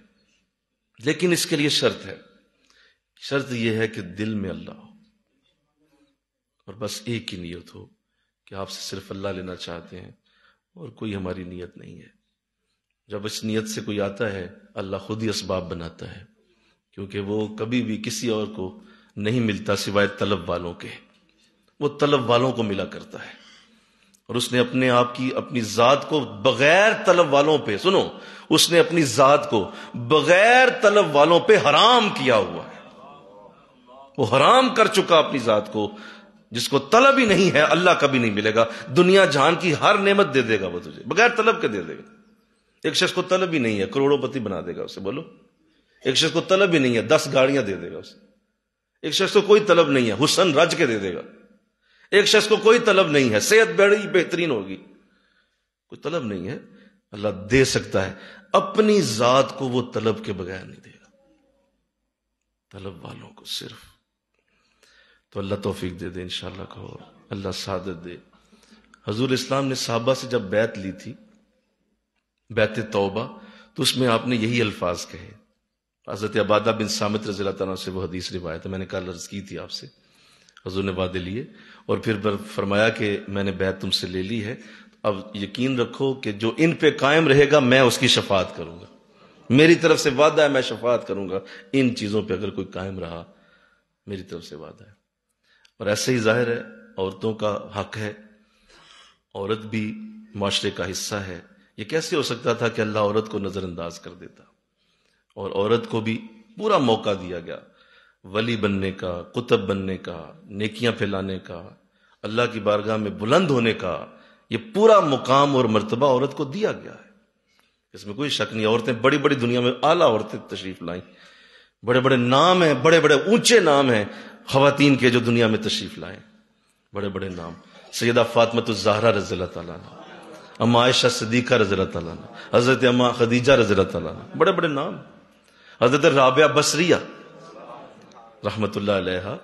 Speaker 1: لیکن اس کے لیے شرط ہے، شرط یہ ہے کہ دل میں اللہ ہو اور بس ایک ہی نیت ہو کہ آپ سے صرف اللہ لینا چاہتے ہیں اور کوئی ہماری نیت نہیں ہے۔ جب اس نیت سے کوئی آتا ہے اللہ خود ہی اسباب بناتا ہے، کیونکہ وہ کبھی بھی کسی اور کو نہیں ملتا سوائے طلب والوں کے، وہ طلب والوں کو ملا کرتا ہے، اور اس نے اپنے آپ کی اپنی ذات کو بغیر طلب والوں پہ، سنو، اس نے اپنی ذات کو بغیر طلب والوں پہ حرام کیا ہوا ہے، وہ حرام کر چکا اپنی ذات کو، جس کو طلب ہی نہیں ہے اللہ کبھی نہیں ملے گا، دنیا جہان کی ہر نعمت دے دے گا وہ تجھے بغیر طلب کے دے دے گا۔ ایک شخص کو طلب ہی نہیں ہے کروڑوں پتی بنا دے گا اسے، بولو، ایک شخص کو طلب ہی نہیں ہے 10 گاڑیاں دے دے گا اسے، ایک شخص کو کوئی طلب نہیں ہے حسن رج کے دے دے گا، ایک شخص کو کوئی طلب نہیں ہے صحت بڑی بہترین ہوگی، کوئی طلب نہیں ہے، اللہ دے سکتا ہے، اپنی ذات کو وہ طلب کے بغیر نہیں دے گا، طلب والوں کو صرف۔ تو اللہ توفیق دے دے انشاءاللہ، کہو اللہ سعادت دے۔ حضور اسلام نے صحابہ سے جب بیعت لی تھی، بیعت توبہ، تو اس میں آپ نے یہی الفاظ کہے۔ حضرت عبادہ بن صامت رضی اللہ تعالیٰ سے وہ حدیث روایت ہے، میں نے کل عرض کی تھی آپ سے، حضور نے وعدے لیے اور پھر فرمایا کہ میں نے بیعت تم سے لے لی ہے، اب یقین رکھو کہ جو ان پہ قائم رہے گا میں اس کی شفاعت کروں گا، میری طرف سے وعدہ ہے میں شفاعت کروں گا، ان چیزوں پہ اگر کوئی قائم رہا میری طرف سے وعدہ ہے۔ اور ایسے ہی ظاہر ہے عورتوں کا حق ہے، عورت بھی معاشرے کا حصہ ہے، یہ کیسے ہو سکتا تھا کہ اللہ عورت کو نظر انداز کر دیتا، اور عورت کو بھی پورا موقع دیا گیا ولی بننے کا، قطب بننے کا، نیکیاں پھیلانے کا، اللہ کی بارگاہ میں بلند ہونے کا، یہ پورا مقام اور مرتبہ عورت کو دیا گیا ہے، اس میں کوئی شک نہیں۔ عورتیں بڑی بڑی دنیا میں اعلیٰ عورتیں تشریف لائیں، بڑے بڑے نام ہیں، بڑے بڑے اونچے نام ہیں خواتین کے جو دنیا میں تشریف لائیں، بڑے بڑے نام، سیدہ فاطمۃ الزہرا رضی اللہ تعالیٰ عنہ، اما عائشہ صدیقہ رضی اللہ تعالیٰ عنہ، حضرت اما خدیجہ رضی اللہ تعالیٰ عنہ، بڑے بڑے نام، حضرت رابعہ بصریہ رحمت اللہ علیہا،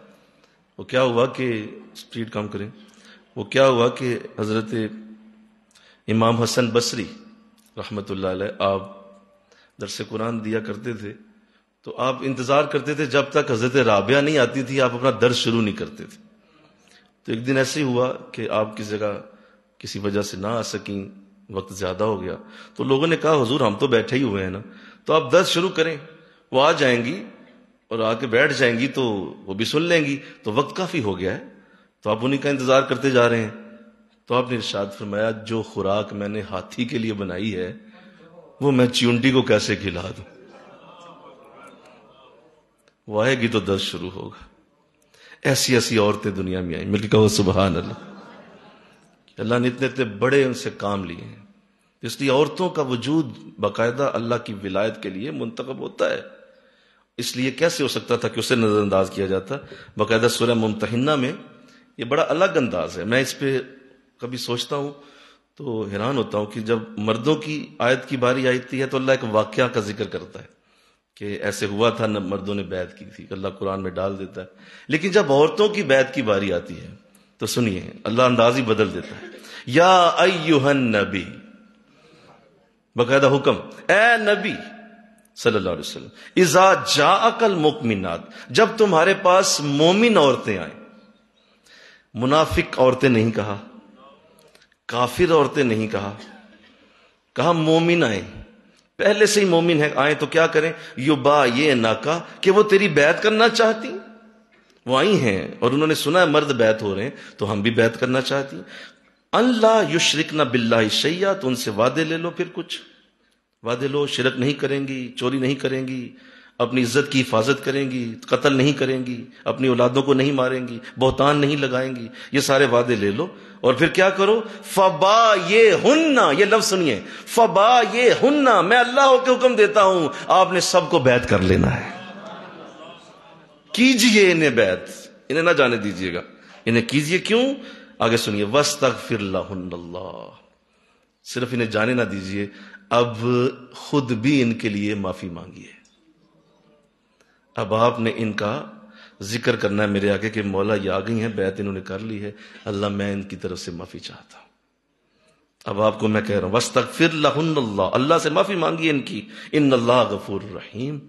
Speaker 1: وہ کیا ہوا کہ سپیڈ کم کریں، وہ کیا ہوا کہ حضرت امام حسن بصری رحمت اللہ علیہ آپ درس قرآن دیا کرتے تھے، تو آپ انتظار کرتے تھے جب تک حضرت رابعہ نہیں آتی تھی آپ اپنا درس شروع نہیں کرتے تھے۔ تو ایک دن ایسے ہی ہوا کہ آپ کی جگہ کسی وجہ سے نہ آ سکیں، وقت زیادہ ہو گیا، تو لوگوں نے کہا حضور ہم تو بیٹھے ہی ہوئے ہیں نا، تو آپ درس شروع کریں، وہ آ جائیں گی اور آ کے بیٹھ جائیں گی تو وہ بھی سن لیں گی، تو وقت کافی ہو گیا ہے، تو آپ انہی کا انتظار کرتے جا رہے ہیں۔ تو آپ نے ارشاد فرمایا جو خوراک میں نے ہاتھی کے لیے بنائی ہے وہ میں چیونٹی کو کیسے کھلا دوں، وہ آئے گی تو درس شروع ہوگا۔ ایسی ایسی عورتیں دنیا میں آئیں، مل کے کہو سبحان اللہ. اللہ نے اتنے اتنے بڑے ان سے کام لیے ہیں. اس لیے عورتوں کا وجود باقاعدہ اللہ کی ولایت کے لیے منتخب ہوتا ہے. اس لیے کیسے ہو سکتا تھا کہ اسے نظر انداز کیا جاتا؟ باقاعدہ سورہ ممتحنہ میں یہ بڑا الگ انداز ہے. میں اس پہ کبھی سوچتا ہوں تو حیران ہوتا ہوں کہ جب مردوں کی آیت کی باری آتی ہے تو اللہ ایک واقعہ کا ذکر کرتا ہے کہ ایسے ہوا تھا، مردوں نے بیعت کی تھی، اللہ قرآن میں ڈال دیتا ہے. لیکن جب عورتوں کی بیعت کی باری آتی ہے تو سنیے اللہ انداز ہی بدل دیتا ہے. یا ایھا النبی، باقاعدہ حکم، اے نبی صلی اللہ علیہ وسلم، اذا جاءک المؤمنات، جب تمہارے پاس مومن عورتیں آئیں. منافق عورتیں نہیں کہا، کافر عورتیں نہیں کہا، کہا مومن آئیں. پہلے سے ہی مومن ہے، آئیں تو کیا کریں؟ یبایعنک، کہ وہ تیری بیعت کرنا چاہتی. وہ آئی ہیں اور انہوں نے سنا ہے مرد بیعت ہو رہے ہیں تو ہم بھی بیعت کرنا چاہتی. ان لا یشرکن باللہ شیئا، تو ان سے وعدے لے لو. پھر کچھ وعدے لو، شرک نہیں کریں گی، چوری نہیں کریں گی، اپنی عزت کی حفاظت کریں گی، قتل نہیں کریں گی، اپنی اولادوں کو نہیں ماریں گی، بہتان نہیں لگائیں گی. یہ سارے وعدے لے لو اور پھر کیا کرو؟ فبایعہن، یہ لفظ سنیے، فبایعہن، میں اللہ ہو کے حکم دیتا ہوں آپ نے سب کو بیعت کر لینا ہے. کیجئے انہیں بیعت، انہیں نہ جانے دیجئے گا، انہیں کیجئے. کیوں؟ آگے سنیے، وَاسْتَغْفِرْ لَهُنَّ اللَّهُ، صرف انہیں جانے نہ دیجئے، اب خود بھی ان کے لیے معافی مانگیے. اب آپ نے ان کا ذکر کرنا ہے میرے آگے کہ مولا یہ آ گئی ہیں، بیعت انہوں نے کر لی ہے، اللہ میں ان کی طرف سے معافی چاہتا ہوں. اب آپ کو میں کہہ رہا ہوں وَاسْتَغْفِرْ لَهُنَّ اللَّهُ، اللہ سے معافی مانگیے ان کی. ان اللہ غفور رحیم،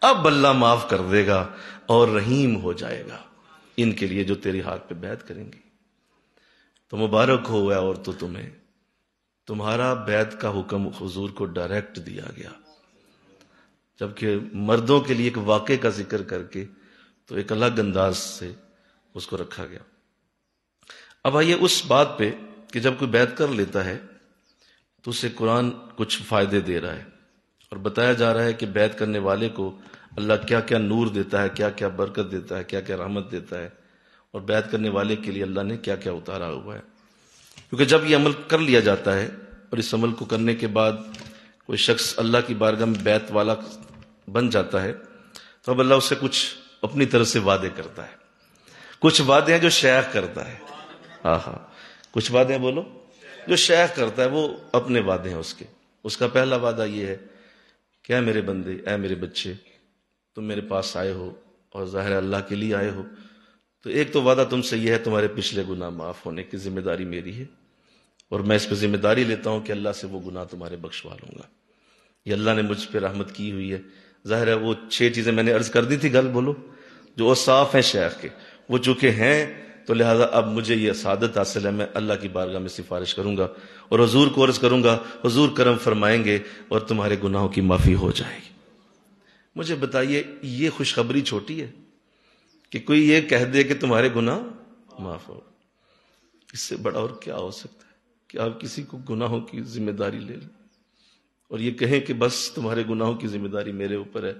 Speaker 1: اب اللہ معاف کر دے گا اور رحیم ہو جائے گا ان کے لیے جو تیرے ہاتھ پہ بیعت کریں گی. تو مبارک ہو اے عورتوں تمہیں، تمہارا بیعت کا حکم حضور کو ڈائریکٹ دیا گیا، جبکہ مردوں کے لیے ایک واقعے کا ذکر کر کے تو ایک الگ انداز سے اس کو رکھا گیا. اب آئیے اس بات پہ کہ جب کوئی بیعت کر لیتا ہے تو اسے قرآن کچھ فائدے دے رہا ہے اور بتایا جا رہا ہے کہ بیعت کرنے والے کو اللہ کیا کیا نور دیتا ہے، کیا کیا برکت دیتا ہے، کیا کیا رحمت دیتا ہے، اور بیعت کرنے والے کے لیے اللہ نے کیا کیا اتارا ہوا ہے. کیونکہ جب یہ عمل کر لیا جاتا ہے اور اس عمل کو کرنے کے بعد کوئی شخص اللہ کی بارگاہ میں بیعت والا بن جاتا ہے تو اب اللہ اس سے کچھ اپنی طرف سے وعدے کرتا ہے. کچھ وعدے ہیں جو شیخ کرتا ہے، کچھ وعدے ہیں بولو جو شیخ کرتا ہے، وہ اپنے وعدے ہیں اس کے. اس کا پہلا وعدہ یہ ہے کہ اے میرے بندے، اے میرے بچے، تم میرے پاس آئے ہو اور ظاہر اللہ کے لیے آئے ہو، تو ایک تو وعدہ تم سے یہ ہے تمہارے پچھلے گناہ معاف ہونے کی ذمہ داری میری ہے اور میں اس پہ ذمہ داری لیتا ہوں کہ اللہ سے وہ گناہ تمہارے بخشوا لوں گا. یہ اللہ نے مجھ پہ رحمت کی ہوئی ہے. ظاہر ہے وہ 6 چیزیں میں نے عرض کر دی تھی، گل بولو، جو صاف ہیں شیخ کے، وہ چونکہ ہیں تو لہذا اب مجھے یہ سعادت حاصل ہے، میں اللہ کی بارگاہ میں سفارش کروں گا اور حضور کو عرض کروں گا، حضور کرم فرمائیں گے اور تمہارے گناہوں کی معافی ہو جائے گی. مجھے بتائیے یہ خوشخبری چھوٹی ہے کہ کوئی یہ کہہ دے کہ تمہارے گناہ معاف ہو؟ اس سے بڑا اور کیا ہو سکتا ہے کہ آپ کسی کو گناہوں کی ذمہ داری لے لیں اور یہ کہیں کہ بس تمہارے گناہوں کی ذمہ داری میرے اوپر ہے،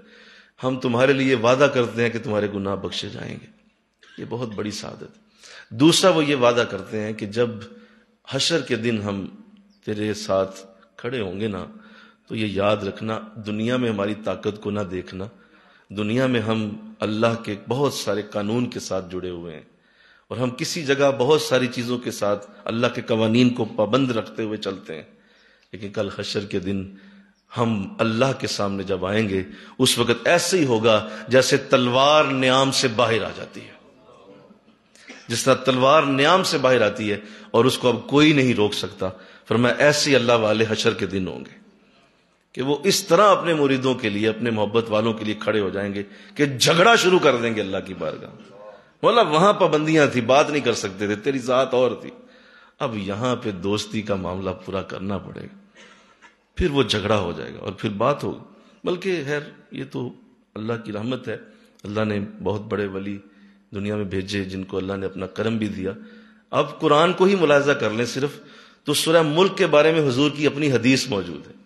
Speaker 1: ہم تمہارے لیے وعدہ کرتے ہیں کہ تمہارے گناہ بخشے جائیں گے. یہ بہت بڑی سعادت. دوسرا وہ یہ وعدہ کرتے ہیں کہ جب حشر کے دن ہم تیرے ساتھ کھڑے ہوں گے نا تو یہ یاد رکھنا، دنیا میں ہماری طاقت کو نہ دیکھنا، دنیا میں ہم اللہ کے بہت سارے قانون کے ساتھ جڑے ہوئے ہیں اور ہم کسی جگہ بہت ساری چیزوں کے ساتھ اللہ کے قوانین کو پابند رکھتے ہوئے چلتے ہیں، لیکن کل حشر کے دن ہم اللہ کے سامنے جب آئیں گے اس وقت ایسے ہی ہوگا جیسے تلوار نیام سے باہر آ جاتی ہے. جس طرح تلوار نیام سے باہر آتی ہے اور اس کو اب کوئی نہیں روک سکتا، فرمایا ایسے اللہ والے حشر کے دن ہوں گے کہ وہ اس طرح اپنے مریدوں کے لیے، اپنے محبت والوں کے لیے کھڑے ہو جائیں گے کہ جھگڑا شروع کر دیں گے اللہ کی بارگاہ. مولا وہاں پابندیاں تھی، بات نہیں کر سکتے تھے، تیری ذات اور تھی، اب یہاں پہ دوستی کا معاملہ پورا کرنا پڑے گا، پھر وہ جھگڑا ہو جائے گا اور پھر بات ہوگی. بلکہ خیر یہ تو اللہ کی رحمت ہے، اللہ نے بہت بڑے ولی دنیا میں بھیجے جن کو اللہ نے اپنا کرم بھی دیا. اب قرآن کو ہی ملاحظہ کر لیں صرف تو سورہ ملک کے بارے میں حضور کی اپنی حدیث موجود ہے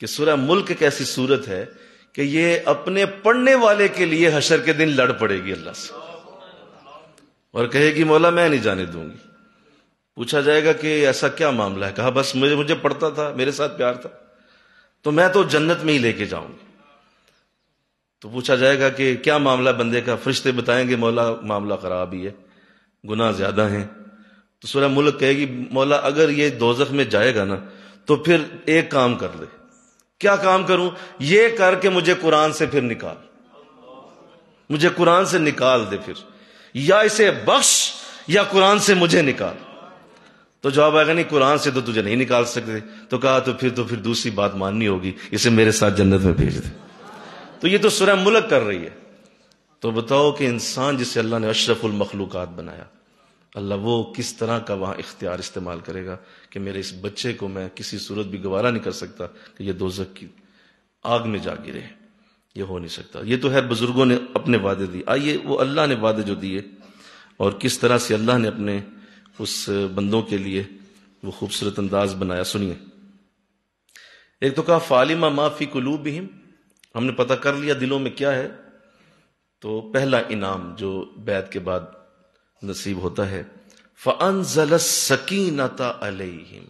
Speaker 1: کہ سورہ ملک ایک ایسی سورت ہے کہ یہ اپنے پڑھنے والے کے لیے حشر کے دن لڑ پڑے گی اللہ سے. اور کہے گی مولا میں نہیں جانے دوں گی. پوچھا جائے گا کہ ایسا کیا معاملہ ہے؟ کہا بس مجھے پڑھتا تھا، میرے ساتھ پیار تھا، تو میں تو جنت میں ہی لے کے جاؤں گی. تو پوچھا جائے گا کہ کیا معاملہ بندے کا؟ فرشتے بتائیں گے مولا معاملہ خراب ہی ہے، گناہ زیادہ ہیں. تو سورہ ملک کہے گی مولا اگر یہ دوزخ میں جائے گا نا تو پھر ایک کام کر دے. کیا کام کروں؟ یہ کر کے مجھے قرآن سے پھر نکال، مجھے قرآن سے نکال دے، پھر یا اسے بخش یا قرآن سے مجھے نکال. تو جواب آئے گا نہیں قرآن سے تو تجھے نہیں نکال سکتے. تو کہا تو پھر دوسری بات ماننی ہوگی، اسے میرے ساتھ جنت میں بھیج دے. تو یہ تو سورہ ملک کر رہی ہے. تو بتاؤ کہ انسان جسے اللہ نے اشرف المخلوقات بنایا، اللہ وہ کس طرح کا وہاں اختیار استعمال کرے گا کہ میرے اس بچے کو میں کسی صورت بھی گوارا نہیں کر سکتا کہ یہ دوزخ کی آگ میں جا گرے. یہ ہو نہیں سکتا. یہ تو ہے بزرگوں نے اپنے وعدے دی. آئیے وہ اللہ نے وعدے جو دیے اور کس طرح سے اللہ نے اپنے اس بندوں کے لیے وہ خوبصورت انداز بنایا، سنیے. ایک تو کہا فَعَلِمَ مَا فِي قُلُوبِهِمْ، ہم نے پتہ کر لیا دلوں میں کیا ہے. تو پہلا انعام جو بیعت کے بعد نصیب ہوتا ہے فَأَنزَلَ السَّكِينَةَ عَلَيْهِمْ،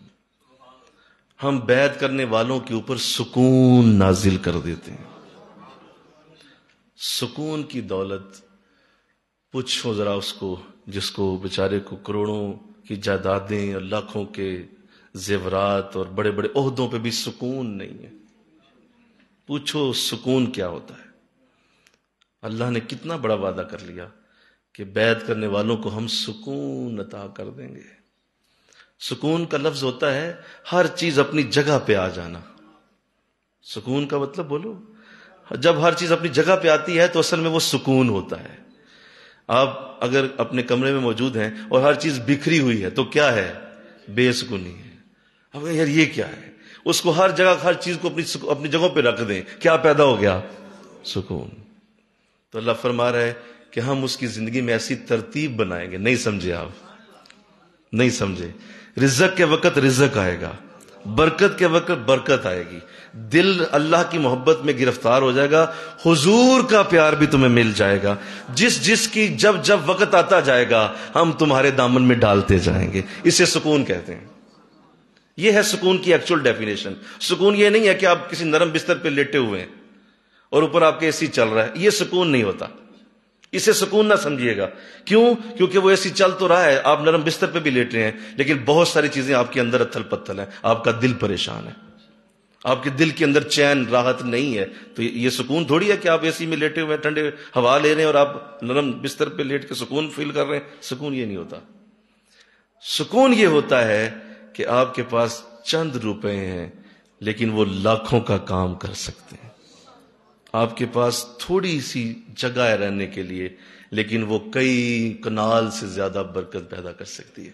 Speaker 1: ہم بیعت کرنے والوں کے اوپر سکون نازل کر دیتے ہیں. سکون کی دولت پوچھو ذرا اس کو جس کو بیچارے کو کروڑوں کی جائیدادیں اور لاکھوں کے زیورات اور بڑے بڑے عہدوں پہ بھی سکون نہیں ہے. پوچھو سکون کیا ہوتا ہے. اللہ نے کتنا بڑا وعدہ کر لیا کہ بیعت کرنے والوں کو ہم سکون عطا کر دیں گے. سکون کا لفظ ہوتا ہے ہر چیز اپنی جگہ پہ آ جانا. سکون کا مطلب بولو، جب ہر چیز اپنی جگہ پہ آتی ہے تو اصل میں وہ سکون ہوتا ہے. آپ اگر اپنے کمرے میں موجود ہیں اور ہر چیز بکھری ہوئی ہے تو کیا ہے؟ بے سکونی ہے. اب یار یہ کیا ہے؟ اس کو ہر جگہ ہر چیز کو اپنی جگہوں پہ رکھ دیں، کیا پیدا ہو گیا؟ سکون. تو اللہ فرما رہا ہے کہ ہم اس کی زندگی میں ایسی ترتیب بنائیں گے. نہیں سمجھے آپ؟ نہیں سمجھے. رزق کے وقت رزق آئے گا، برکت کے وقت برکت آئے گی. دل اللہ کی محبت میں گرفتار ہو جائے گا، حضور کا پیار بھی تمہیں مل جائے گا. جس کی جب وقت آتا جائے گا ہم تمہارے دامن میں ڈالتے جائیں گے. اسے سکون کہتے ہیں. یہ ہے سکون کی ایکچوئل ڈیفینیشن. سکون یہ نہیں ہے کہ آپ کسی نرم بستر پہ لیٹے ہوئے ہیں اور اوپر آپ کے اے سی چل رہا ہے. یہ سکون نہیں ہوتا. اسے سکون نہ سمجھیے گا. کیوں؟ کیونکہ وہ ایسی چل تو رہا ہے، آپ نرم بستر پہ بھی لیٹ رہے ہیں، لیکن بہت ساری چیزیں آپ کے اندر اتھل پتھل ہیں. آپ کا دل پریشان ہے، آپ کے دل کے اندر چین راحت نہیں ہے. تو یہ سکون تھوڑی ہے کہ آپ اے سی میں لیٹے ہوئے ٹھنڈے ہوا لے رہے ہیں اور آپ نرم بستر پہ لیٹ کے سکون فیل کر رہے ہیں. سکون یہ نہیں ہوتا. سکون یہ ہوتا ہے کہ آپ کے پاس چند روپے ہیں لیکن وہ لاکھوں کا کام کر سکتے ہیں. آپ کے پاس تھوڑی سی جگہ ہے رہنے کے لیے لیکن وہ کئی کنال سے زیادہ برکت پیدا کر سکتی ہے.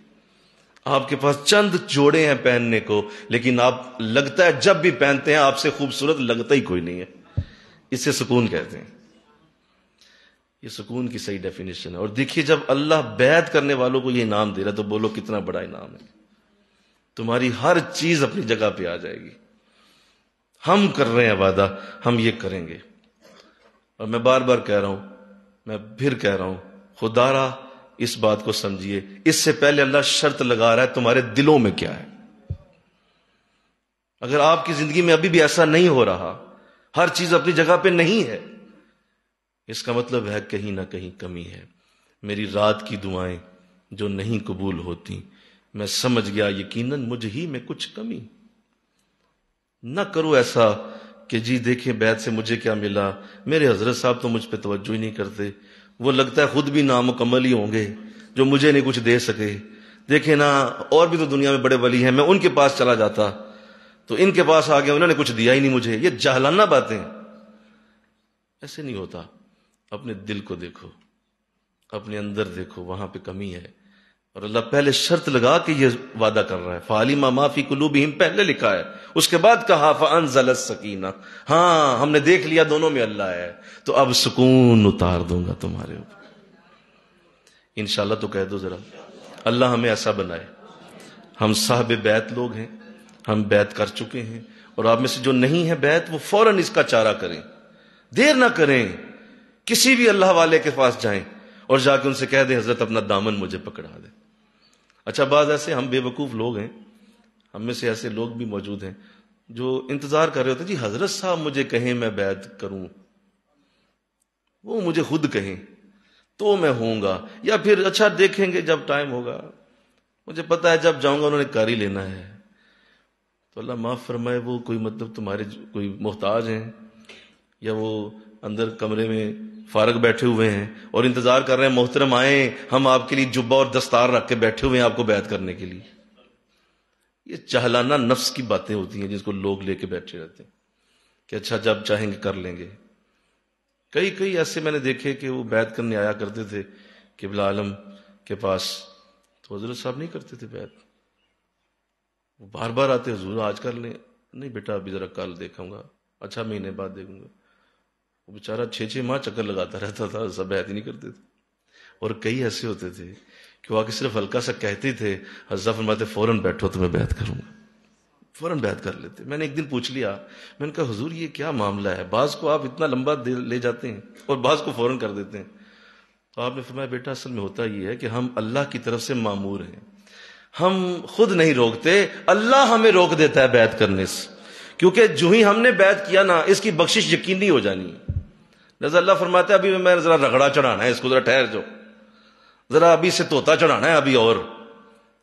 Speaker 1: آپ کے پاس چند جوڑے ہیں پہننے کو لیکن آپ لگتا ہے جب بھی پہنتے ہیں آپ سے خوبصورت لگتا ہی کوئی نہیں ہے. اسے سکون کہتے ہیں. یہ سکون کی صحیح ڈیفینیشن ہے. اور دیکھیے جب اللہ بیعت کرنے والوں کو یہ انعام دے رہا ہے تو بولو کتنا بڑا انعام ہے. تمہاری ہر چیز اپنی جگہ پہ آ جائے گی. ہم کر رہے ہیں وعدہ، ہم یہ کریں گے. اور میں بار بار کہہ رہا ہوں، میں پھر کہہ رہا ہوں، خدا را اس بات کو سمجھیے. اس سے پہلے اللہ شرط لگا رہا ہے تمہارے دلوں میں کیا ہے. اگر آپ کی زندگی میں ابھی بھی ایسا نہیں ہو رہا، ہر چیز اپنی جگہ پہ نہیں ہے، اس کا مطلب ہے کہیں نہ کہیں کمی ہے. میری رات کی دعائیں جو نہیں قبول ہوتی، میں سمجھ گیا یقیناً مجھ ہی میں کچھ کمی. نہ کرو ایسا کہ جی دیکھیں بیعت سے مجھے کیا ملا، میرے حضرت صاحب تو مجھ پہ توجہ ہی نہیں کرتے، وہ لگتا ہے خود بھی نامکمل ہی ہوں گے جو مجھے نہیں کچھ دے سکے. دیکھیں نا اور بھی تو دنیا میں بڑے ولی ہیں، میں ان کے پاس چلا جاتا تو ان کے پاس آ گیا، انہوں نے کچھ دیا ہی نہیں مجھے. یہ جاہلانہ باتیں. ایسے نہیں ہوتا. اپنے دل کو دیکھو، اپنے اندر دیکھو، وہاں پہ کمی ہے. اور اللہ پہلے شرط لگا کہ یہ وعدہ کر رہا ہے. فَعَلِمَ مَا فِي قُلُوبِهِمْ پہلے لکھا ہے، اس کے بعد کہا فَأَنزَلَ السَّكِينَةَ. ہاں ہم نے دیکھ لیا دونوں میں اللہ ہے تو اب سکون اتار دوں گا تمہارے اوپر. انشاءاللہ تو کہہ دو ذرا، اللہ ہمیں ایسا بنائے. ہم صاحب بیعت لوگ ہیں، ہم بیعت کر چکے ہیں، اور آپ میں سے جو نہیں ہے بیعت وہ فوراً اس کا چارہ کریں، دیر نہ کریں. کسی بھی اللہ والے کے پاس جائیں اور جا کے ان سے کہہ دیں حضرت اپنا دامن مجھے پکڑا دیں. اچھا بعض ایسے ہم بے وقوف لوگ ہیں، ہم میں سے ایسے لوگ بھی موجود ہیں جو انتظار کر رہے ہوتے جی حضرت صاحب مجھے کہیں میں بیعت کروں، وہ مجھے خود کہیں تو میں ہوں گا، یا پھر اچھا دیکھیں گے جب ٹائم ہوگا، مجھے پتا ہے جب جاؤں گا انہوں نے کر ہی لینا ہے. تو اللہ معاف فرمائے، وہ کوئی مطلب تمہارے کوئی محتاج ہیں یا وہ اندر کمرے میں فارغ بیٹھے ہوئے ہیں اور انتظار کر رہے ہیں محترم آئیں، ہم آپ کے لیے جبہ اور دستار رکھ کے بیٹھے ہوئے ہیں آپ کو بیعت کرنے کے لیے. یہ چہلانہ نفس کی باتیں ہوتی ہیں جس کو لوگ لے کے بیٹھے رہتے ہیں کہ اچھا جب چاہیں گے کر لیں گے. کئی ایسے میں نے دیکھے کہ وہ بیعت کرنے آیا کرتے تھے قبلہ عالم کے پاس، تو حضرت صاحب نہیں کرتے تھے بیعت، وہ بار بار آتے حضور آج کر لیں، نہیں بیٹا ابھی ذرا کل دیکھوں گا، اچھا مہینے بعد دیکھوں گا. وہ بیچارہ 6 ماہ چکر لگاتا رہتا تھا، سب بیعت ہی نہیں کرتے تھے. اور کئی ایسے ہوتے تھے کہ وہ آ کے صرف ہلکا سا کہتے تھے، حضرت فرماتے فوراً بیٹھو تو میں بیعت کروں گا، فوراً بیعت کر لیتے. میں نے ایک دن پوچھ لیا، میں نے کہا حضور یہ کیا معاملہ ہے، بعض کو آپ اتنا لمبا لے جاتے ہیں اور بعض کو فوراً کر دیتے ہیں. تو آپ نے فرمایا بیٹا اصل میں ہوتا یہ ہے کہ ہم اللہ کی طرف سے مامور ہیں، ہم خود نہیں روکتے، اللہ ہمیں روک دیتا ہے بیعت کرنے سے، کیونکہ جو ہی ہم نے بیعت کیا نا اس کی بخشش یقینی ہو جانی ہے. لہذا اللہ فرماتا ہے ابھی میں ذرا رگڑا چڑھانا ہے اس کو، ذرا ٹھہر جاؤ، ذرا ابھی سے طوطا چڑھانا ہے ابھی، اور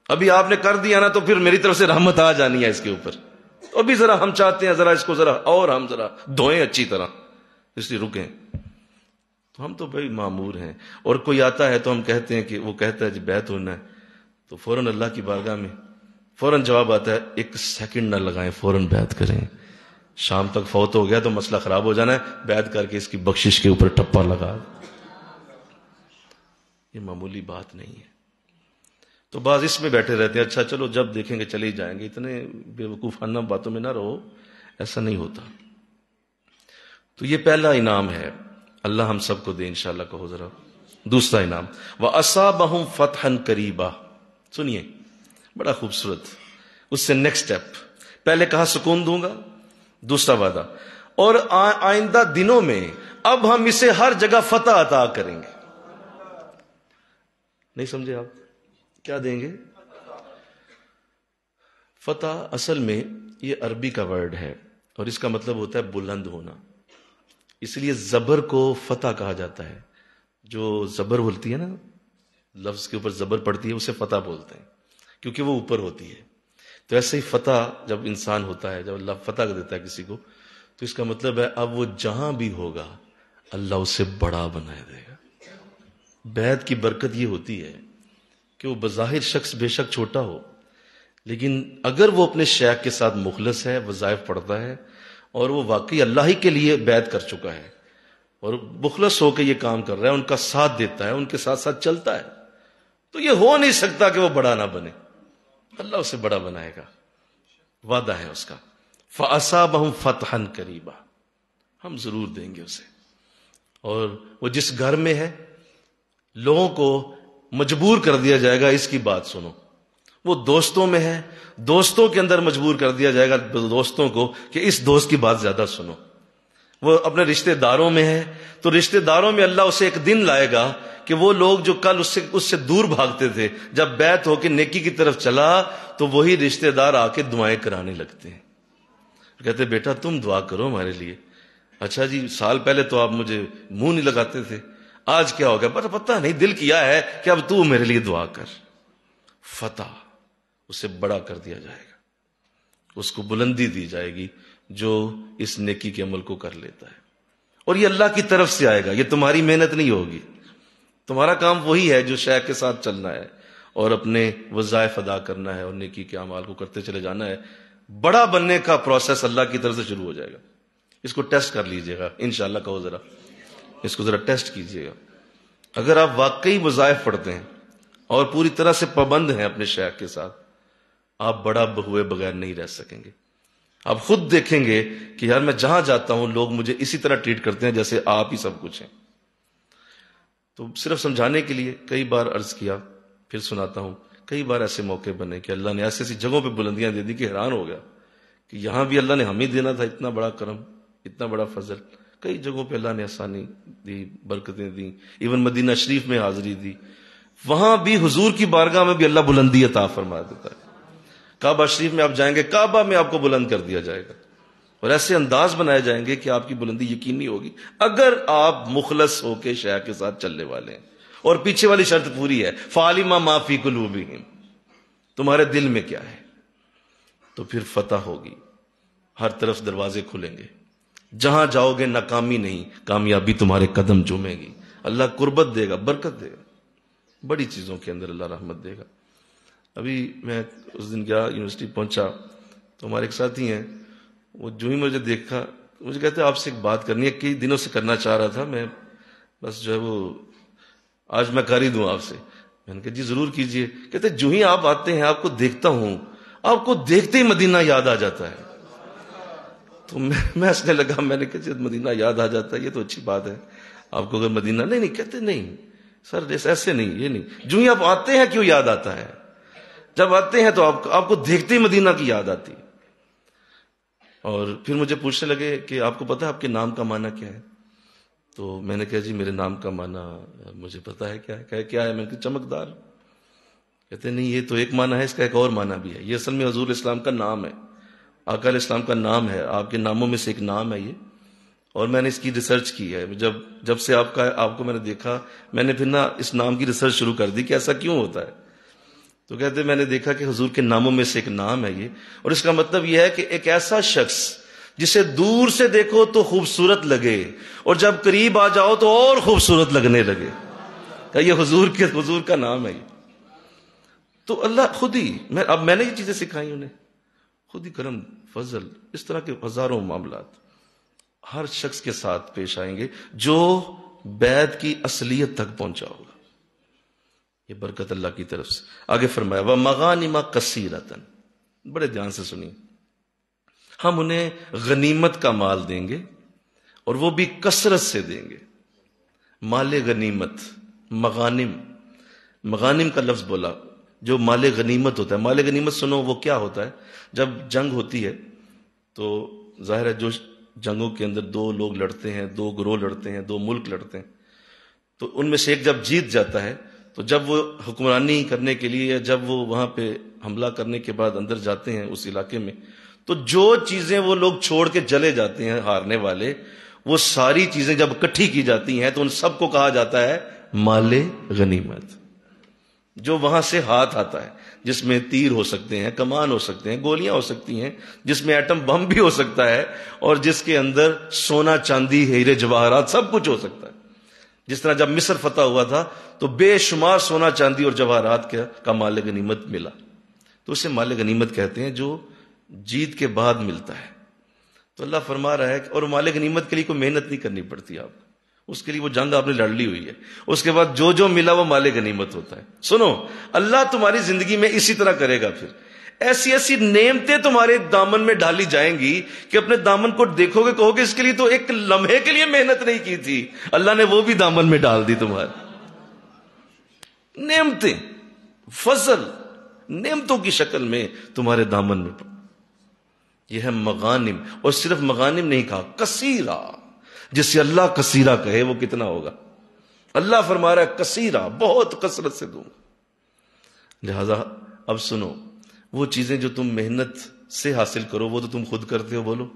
Speaker 1: ابھی آپ نے کر دیا نا تو پھر میری طرف سے رحمت آ جانی ہے اس کے اوپر، ابھی ذرا ہم چاہتے ہیں ذرا اس کو ذرا اور ہم ذرا دھوئیں اچھی طرح، اس لیے رکیں. تو ہم تو بھائی معمور ہیں. اور کوئی آتا ہے تو ہم کہتے ہیں کہ وہ کہتا ہے جی بیعت ہونا ہے تو فوراً اللہ کی بارگاہ میں فوراً جواب آتا ہے 1 سیکنڈ نہ لگائیں فوراً بیعت کریں، شام تک فوت ہو گیا تو مسئلہ خراب ہو جانا ہے، بیعت کر کے اس کی بخشش کے اوپر ٹپا لگا. یہ معمولی بات نہیں ہے. تو بعض اس میں بیٹھے رہتے ہیں اچھا چلو جب دیکھیں گے چلے ہی جائیں گے، اتنے بے وقوفانہ باتوں میں نہ رہو، ایسا نہیں ہوتا. تو یہ پہلا انعام ہے، اللہ ہم سب کو دے انشاءاللہ. کہو ذرا دوسرا انعام، وَأَصَابَهُمْ فَتْحًا قَرِيبًا. سنیے بڑا خوبصورت، اس سے نیکسٹ اسٹیپ، پہلے کہا سکون دوں گا، دوسرا وعدہ، اور آئندہ دنوں میں اب ہم اسے ہر جگہ فتح عطا کریں گے. نہیں سمجھے آپ کیا دیں گے؟ فتح اصل میں یہ عربی کا ورڈ ہے اور اس کا مطلب ہوتا ہے بلند ہونا، اس لیے زبر کو فتح کہا جاتا ہے. جو زبر بولتی ہے نا، لفظ کے اوپر زبر پڑتی ہے اسے فتح بولتے ہیں کیونکہ وہ اوپر ہوتی ہے. تو ایسے ہی فتح جب انسان ہوتا ہے، جب اللہ فتح دیتا ہے کسی کو، تو اس کا مطلب ہے اب وہ جہاں بھی ہوگا اللہ اسے بڑا بنا دے گا. بیعت کی برکت یہ ہوتی ہے کہ وہ بظاہر شخص بے شک چھوٹا ہو، لیکن اگر وہ اپنے شیخ کے ساتھ مخلص ہے، وظائف پڑھتا ہے اور وہ واقعی اللہ ہی کے لیے بیعت کر چکا ہے اور مخلص ہو کے یہ کام کر رہا ہے، ان کا ساتھ دیتا ہے، ان کے ساتھ ساتھ چلتا ہے، تو یہ ہو نہیں سکتا کہ وہ بڑا نہ بنے. اللہ اسے بڑا بنائے گا، وعدہ ہے اس کا. فَأَصَابَهُمْ فَتْحًا قَرِيبًا، ہم ضرور دیں گے اسے. اور وہ جس گھر میں ہے لوگوں کو مجبور کر دیا جائے گا اس کی بات سنو. وہ دوستوں میں ہے، دوستوں کے اندر مجبور کر دیا جائے گا دوستوں کو کہ اس دوست کی بات زیادہ سنو. وہ اپنے رشتہ داروں میں ہے تو رشتہ داروں میں اللہ اسے ایک دن لائے گا کہ وہ لوگ جو کل اس سے دور بھاگتے تھے، جب بیعت ہو کے نیکی کی طرف چلا تو وہی رشتہ دار آ کے دعائیں کرانے لگتے ہیں، کہتے بیٹا تم دعا کرو ہمارے لیے. اچھا جی سال پہلے تو آپ مجھے منہ نہیں لگاتے تھے، آج کیا ہو گیا؟ پتہ نہیں دل کیا ہے کہ اب تو میرے لیے دعا کر. فتح اسے بڑا کر دیا جائے گا، اس کو بلندی دی جائے گی جو اس نیکی کے عمل کو کر لیتا ہے. اور یہ اللہ کی طرف سے آئے گا، یہ تمہاری محنت نہیں ہوگی. تمہارا کام وہی ہے جو شیخ کے ساتھ چلنا ہے اور اپنے وظائف ادا کرنا ہے اور نیکی کے اعمال کو کرتے چلے جانا ہے. بڑا بننے کا پروسیس اللہ کی طرف سے شروع ہو جائے گا. اس کو ٹیسٹ کر لیجئے گا انشاءاللہ. کہو ذرا اس کو ذرا ٹیسٹ کیجئے گا. اگر آپ واقعی وظائف پڑھتے ہیں اور پوری طرح سے پابند ہیں اپنے شیخ کے ساتھ، آپ بڑا ہوئے بغیر نہیں رہ سکیں گے. آپ خود دیکھیں گے کہ یار میں جہاں جاتا ہوں لوگ مجھے اسی طرح ٹریٹ کرتے ہیں جیسے آپ ہی سب کچھ ہیں. تو صرف سمجھانے کے لیے کئی بار عرض کیا، پھر سناتا ہوں. کئی بار ایسے موقع بنے کہ اللہ نے ایسی ایسی جگہوں پہ بلندیاں دے دی کہ حیران ہو گیا کہ یہاں بھی اللہ نے ہمیں دینا تھا اتنا بڑا کرم، اتنا بڑا فضل. کئی جگہوں پہ اللہ نے آسانی دی، برکتیں دی، ایون مدینہ شریف میں حاضری دی، وہاں بھی حضور کی بارگاہ میں بھی اللہ بلندی عطا فرما دیتا ہے. کعبہ شریف میں آپ جائیں گے، کعبہ میں آپ کو بلند کر دیا جائے گا، اور ایسے انداز بنائے جائیں گے کہ آپ کی بلندی یقینی ہوگی اگر آپ مخلص ہو کے شیخ کے ساتھ چلنے والے ہیں. اور پیچھے والی شرط پوری ہے، فَعَلِمَ مَا فِي قُلُوبِهِمْ، تمہارے دل میں کیا ہے، تو پھر فتح ہوگی، ہر طرف دروازے کھلیں گے، جہاں جاؤ گے ناکامی نہیں، کامیابی تمہارے قدم چومے گی، اللہ قربت دے گا، برکت دے گا، بڑی چیزوں کے اندر اللہ رحمت دے گا. ابھی میں اس دن گیا، یونیورسٹی پہنچا تو ہمارے ایک ساتھی ہیں، وہ جو ہی مجھے دیکھا مجھے کہتے ہیں آپ سے ایک بات کرنی ہے، کئی دنوں سے کرنا چاہ رہا تھا میں، بس جو ہے وہ آج میں کر ہی دوں آپ سے. میں نے کہا جی ضرور کیجئے. کہتے جو ہی آپ آتے ہیں آپ کو دیکھتا ہوں، آپ کو دیکھتے ہی مدینہ یاد آ جاتا ہے. تو میں ہنسنے لگا، میں نے کہا جب مدینہ یاد آ جاتا ہے یہ تو اچھی بات ہے، آپ کو اگر مدینہ نہیں کہتے نہیں سر ایسے نہیں، یہ نہیں، جو ہی آپ آتے ہیں کیوں یاد آتا ہے، جب آتے ہیں تو آپ کو دیکھتے ہی مدینہ کی یاد آتی. اور پھر مجھے پوچھنے لگے کہ آپ کو پتا ہے آپ کے نام کا معنی کیا ہے؟ تو میں نے کہا جی میرے نام کا معنی مجھے پتا ہے کیا ہے. کہا کیا ہے؟ میں نے کہا چمکدار. کہتے نہیں یہ تو ایک معنی ہے، اس کا ایک اور معنی بھی ہے. یہ اصل میں حضور اسلام کا نام ہے، آقا علیہ السلام کا نام ہے، آپ کے ناموں میں سے ایک نام ہے یہ. اور میں نے اس کی ریسرچ کی ہے، جب سے آپ کو میں نے دیکھا، میں نے پھر نا اس نام کی ریسرچ شروع کر دی کہ ایسا کیوں ہوتا ہے. تو کہتے میں نے دیکھا کہ حضور کے ناموں میں سے ایک نام ہے یہ، اور اس کا مطلب یہ ہے کہ ایک ایسا شخص جسے دور سے دیکھو تو خوبصورت لگے اور جب قریب آ جاؤ تو اور خوبصورت لگنے لگے، کہ یہ حضور کا نام ہے یہ. تو اللہ خود ہی اب میں نے یہ چیزیں سکھائی انہیں، خود ہی کرم فضل، اس طرح کے ہزاروں معاملات ہر شخص کے ساتھ پیش آئیں گے جو بیعت کی اصلیت تک پہنچا ہوگا. یہ برکت اللہ کی طرف سے. آگے فرمایا وَمَغَانِمَ كَثِيرَةً، بڑے دھیان سے سنیے، ہم انہیں غنیمت کا مال دیں گے اور وہ بھی کثرت سے دیں گے. مال غنیمت، مغانم کا لفظ بولا، جو مال غنیمت ہوتا ہے. مال غنیمت سنو وہ کیا ہوتا ہے؟ جب جنگ ہوتی ہے تو ظاہر ہے جو جنگوں کے اندر دو لوگ لڑتے ہیں، دو گروہ لڑتے ہیں، دو ملک لڑتے ہیں، تو ان میں سے ایک جب جیت جاتا ہے تو جب وہ حکمرانی کرنے کے لیے یا جب وہ وہاں پہ حملہ کرنے کے بعد اندر جاتے ہیں اس علاقے میں، تو جو چیزیں وہ لوگ چھوڑ کے چلے جاتے ہیں ہارنے والے، وہ ساری چیزیں جب اکٹھی کی جاتی ہیں تو ان سب کو کہا جاتا ہے مال غنیمت. جو وہاں سے ہاتھ آتا ہے، جس میں تیر ہو سکتے ہیں، کمان ہو سکتے ہیں، گولیاں ہو سکتی ہیں، جس میں ایٹم بم بھی ہو سکتا ہے، اور جس کے اندر سونا چاندی ہیرے جواہرات سب کچھ ہو سکتا ہے. جس طرح جب مصر فتح ہوا تھا تو بے شمار سونا چاندی اور جواہرات کا مال غنیمت ملا، تو اسے مال غنیمت کہتے ہیں جو جیت کے بعد ملتا ہے. تو اللہ فرما رہا ہے کہ اور مال غنیمت کے لیے کوئی محنت نہیں کرنی پڑتی آپ کو، اس کے لیے وہ جنگ آپ نے لڑ لی ہوئی ہے، اس کے بعد جو ملا وہ مال غنیمت ہوتا ہے. سنو، اللہ تمہاری زندگی میں اسی طرح کرے گا، پھر ایسی ایسی نعمتیں تمہارے دامن میں ڈالی جائیں گی کہ اپنے دامن کو دیکھو گے کہو گے اس کے لیے تو ایک لمحے کے لیے محنت نہیں کی تھی، اللہ نے وہ بھی دامن میں ڈال دی. تمہارے نعمتیں، فضل، نعمتوں کی شکل میں تمہارے دامن میں. یہ ہے مغانم، اور صرف مغانم نہیں کہا، کثیرہ. جسے اللہ کثیرہ کہے وہ کتنا ہوگا؟ اللہ فرما رہا ہے کثیرہ، بہت کثرت سے دوں. لہذا اب سنو، وہ چیزیں جو تم محنت سے حاصل کرو وہ تو تم خود کرتے ہو. بولو،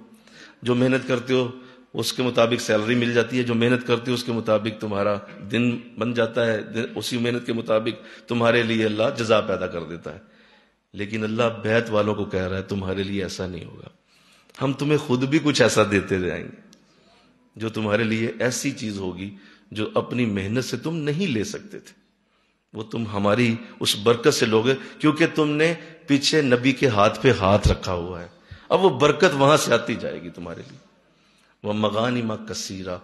Speaker 1: جو محنت کرتے ہو اس کے مطابق سیلری مل جاتی ہے، جو محنت کرتے ہو اس کے مطابق تمہارا دن بن جاتا ہے، اسی محنت کے مطابق تمہارے لیے اللہ جزا پیدا کر دیتا ہے. لیکن اللہ بیعت والوں کو کہہ رہا ہے تمہارے لیے ایسا نہیں ہوگا، ہم تمہیں خود بھی کچھ ایسا دیتے جائیں گے جو تمہارے لیے ایسی چیز ہوگی جو اپنی محنت سے تم نہیں لے سکتے تھے، وہ تم ہماری اس برکت سے لوگے کیونکہ تم نے پیچھے نبی کے ہاتھ پہ ہاتھ رکھا ہوا ہے. اب وہ برکت وہاں سے آتی جائے گی تمہارے لیے. وہ مغانم کثیرہ،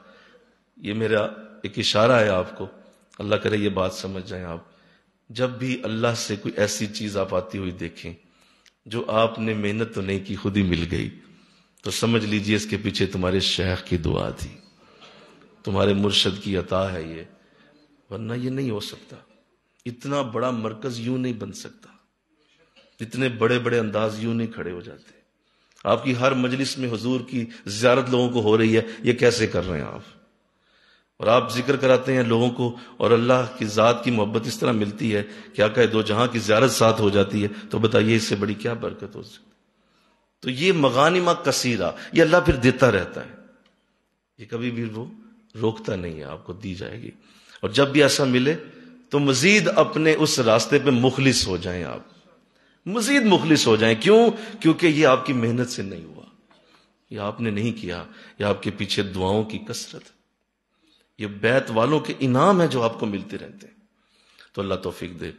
Speaker 1: یہ میرا ایک اشارہ ہے آپ کو، اللہ کرے یہ بات سمجھ جائیں آپ. جب بھی اللہ سے کوئی ایسی چیز آپ آتی ہوئی دیکھیں جو آپ نے محنت تو نہیں کی، خود ہی مل گئی، تو سمجھ لیجئے اس کے پیچھے تمہارے شیخ کی دعا تھی، تمہارے مرشد کی عطا ہے یہ، ورنہ یہ نہیں ہو سکتا. اتنا بڑا مرکز یوں نہیں بن سکتا، اتنے بڑے بڑے انداز یوں نہیں کھڑے ہو جاتے. آپ کی ہر مجلس میں حضور کی زیارت لوگوں کو ہو رہی ہے، یہ کیسے کر رہے ہیں آپ؟ اور آپ ذکر کراتے ہیں لوگوں کو، اور اللہ کی ذات کی محبت اس طرح ملتی ہے کہ آقا دو جہاں کی زیارت ساتھ ہو جاتی ہے، تو بتائیے اس سے بڑی کیا برکت ہو سکتی؟ تو یہ مغانم کثیرہ، یہ اللہ پھر دیتا رہتا ہے، یہ کبھی بھی وہ روکتا نہیں ہے، آپ کو دی جائے گی۔ اور جب بھی ایسا ملے تو مزید اپنے اس راستے پہ مخلص ہو جائیں، آپ مزید مخلص ہو جائیں۔ کیوں؟ کیونکہ یہ آپ کی محنت سے نہیں ہوا، یہ آپ نے نہیں کیا، یہ آپ کے پیچھے دعاؤں کی کثرت، یہ بیت والوں کے انعام ہے جو آپ کو ملتے رہتے ہیں۔ تو اللہ توفیق دے۔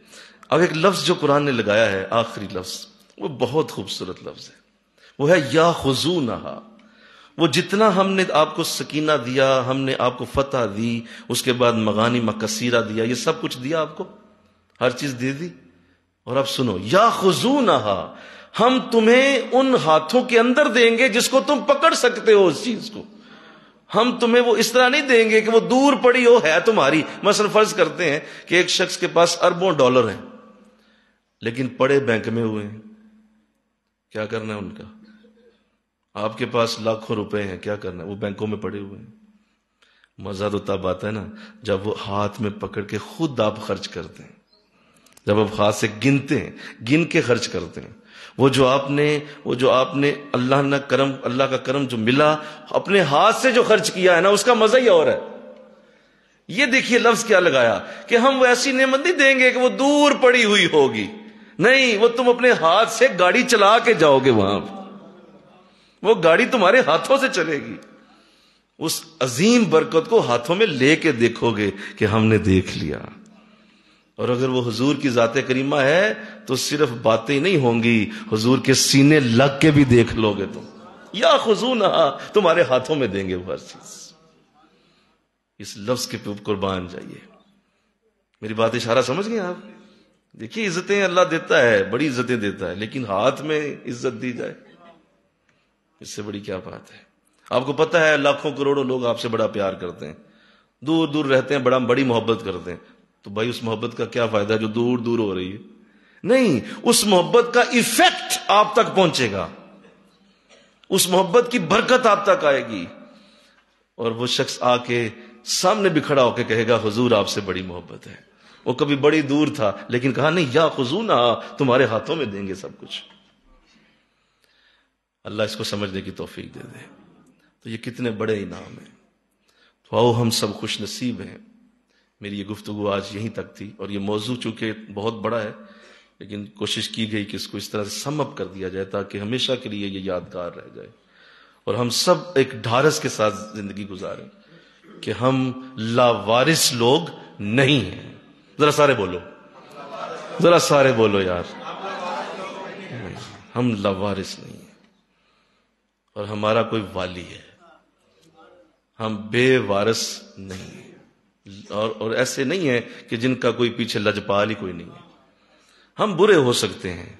Speaker 1: اب ایک لفظ جو قرآن نے لگایا ہے، آخری لفظ، وہ بہت خوبصورت لفظ ہے، وہ ہے یا خذونہا۔ وہ جتنا ہم نے آپ کو سکینہ دیا، ہم نے آپ کو فتح دی، اس کے بعد مغانم کثیرہ دیا، یہ سب کچھ دیا آپ کو، ہر چیز دے دی۔ اور اب سنو، یا خذونہا، ہم تمہیں ان ہاتھوں کے اندر دیں گے جس کو تم پکڑ سکتے ہو، اس چیز کو ہم تمہیں وہ اس طرح نہیں دیں گے کہ وہ دور پڑی ہو، ہے تمہاری۔ مثلا فرض کرتے ہیں کہ ایک شخص کے پاس اربوں ڈالر ہیں لیکن پڑے بینک میں ہوئے ہیں، کیا کرنا ہے ان کا؟ آپ کے پاس لاکھوں روپے ہیں، کیا کرنا ہے؟ وہ بینکوں میں پڑے ہوئے ہیں۔ مزہ تو تب آتا ہے نا جب وہ ہاتھ میں پکڑ کے خود آپ خرچ کرتے ہیں، جب آپ ہاتھ سے گنتے ہیں، گن کے خرچ کرتے ہیں۔ وہ جو آپ نے اللہ کا کرم جو ملا، اپنے ہاتھ سے جو خرچ کیا ہے نا، اس کا مزہ ہی اور ہے۔ یہ دیکھیے لفظ کیا لگایا کہ ہم وہ ایسی نعمت نہیں دیں گے کہ وہ دور پڑی ہوئی ہوگی، نہیں، وہ تم اپنے ہاتھ سے گاڑی چلا کے جاؤ گے وہاں، وہ گاڑی تمہارے ہاتھوں سے چلے گی۔ اس عظیم برکت کو ہاتھوں میں لے کے دیکھو گے کہ ہم نے دیکھ لیا۔ اور اگر وہ حضور کی ذات کریمہ ہے تو صرف باتیں نہیں ہوں گی، حضور کے سینے لگ کے بھی دیکھ لو گے تم۔ یا خذونہا، تمہارے ہاتھوں میں دیں گے وہ ہر چیز۔ اس لفظ کے قربان جائیے۔ میری بات اشارہ سمجھ گئے آپ؟ دیکھیے عزتیں اللہ دیتا ہے، بڑی عزتیں دیتا ہے، لیکن ہاتھ میں عزت دی جائے، اس سے بڑی کیا بات ہے؟ آپ کو پتہ ہے لاکھوں کروڑوں لوگ آپ سے بڑا پیار کرتے ہیں، دور دور رہتے ہیں، بڑی محبت کرتے ہیں، تو بھائی اس محبت کا کیا فائدہ جو دور دور ہو رہی ہے؟ نہیں، اس محبت کا ایفیکٹ آپ تک پہنچے گا، اس محبت کی برکت آپ تک آئے گی، اور وہ شخص آ کے سامنے بھی کھڑا ہو کے کہے گا حضور آپ سے بڑی محبت ہے۔ وہ کبھی بڑی دور تھا لیکن کہا نہیں، یا خذونہا، تمہارے ہاتھوں میں دیں گے سب کچھ۔ اللہ اس کو سمجھنے کی توفیق دے دے۔ تو یہ کتنے بڑے انعام ہیں، تو آؤ ہم سب خوش نصیب ہیں۔ میری یہ گفتگو آج یہیں تک تھی، اور یہ موضوع چونکہ بہت بڑا ہے لیکن کوشش کی گئی کہ اس کو اس طرح سے سم اپ کر دیا جائے تاکہ ہمیشہ کے لیے یہ یادگار رہ جائے، اور ہم سب ایک ڈھارس کے ساتھ زندگی گزاریں کہ ہم لاوارث لوگ نہیں ہیں۔ ذرا سارے بولو، ذرا سارے بولو یار، ہم لاوارث نہیں ہیں، اور ہمارا کوئی والی ہے، ہم بے وارث نہیں ہیں، اور ایسے نہیں ہیں کہ جن کا کوئی پیچھے لجپال ہی کوئی نہیں ہے۔ ہم برے ہو سکتے ہیں،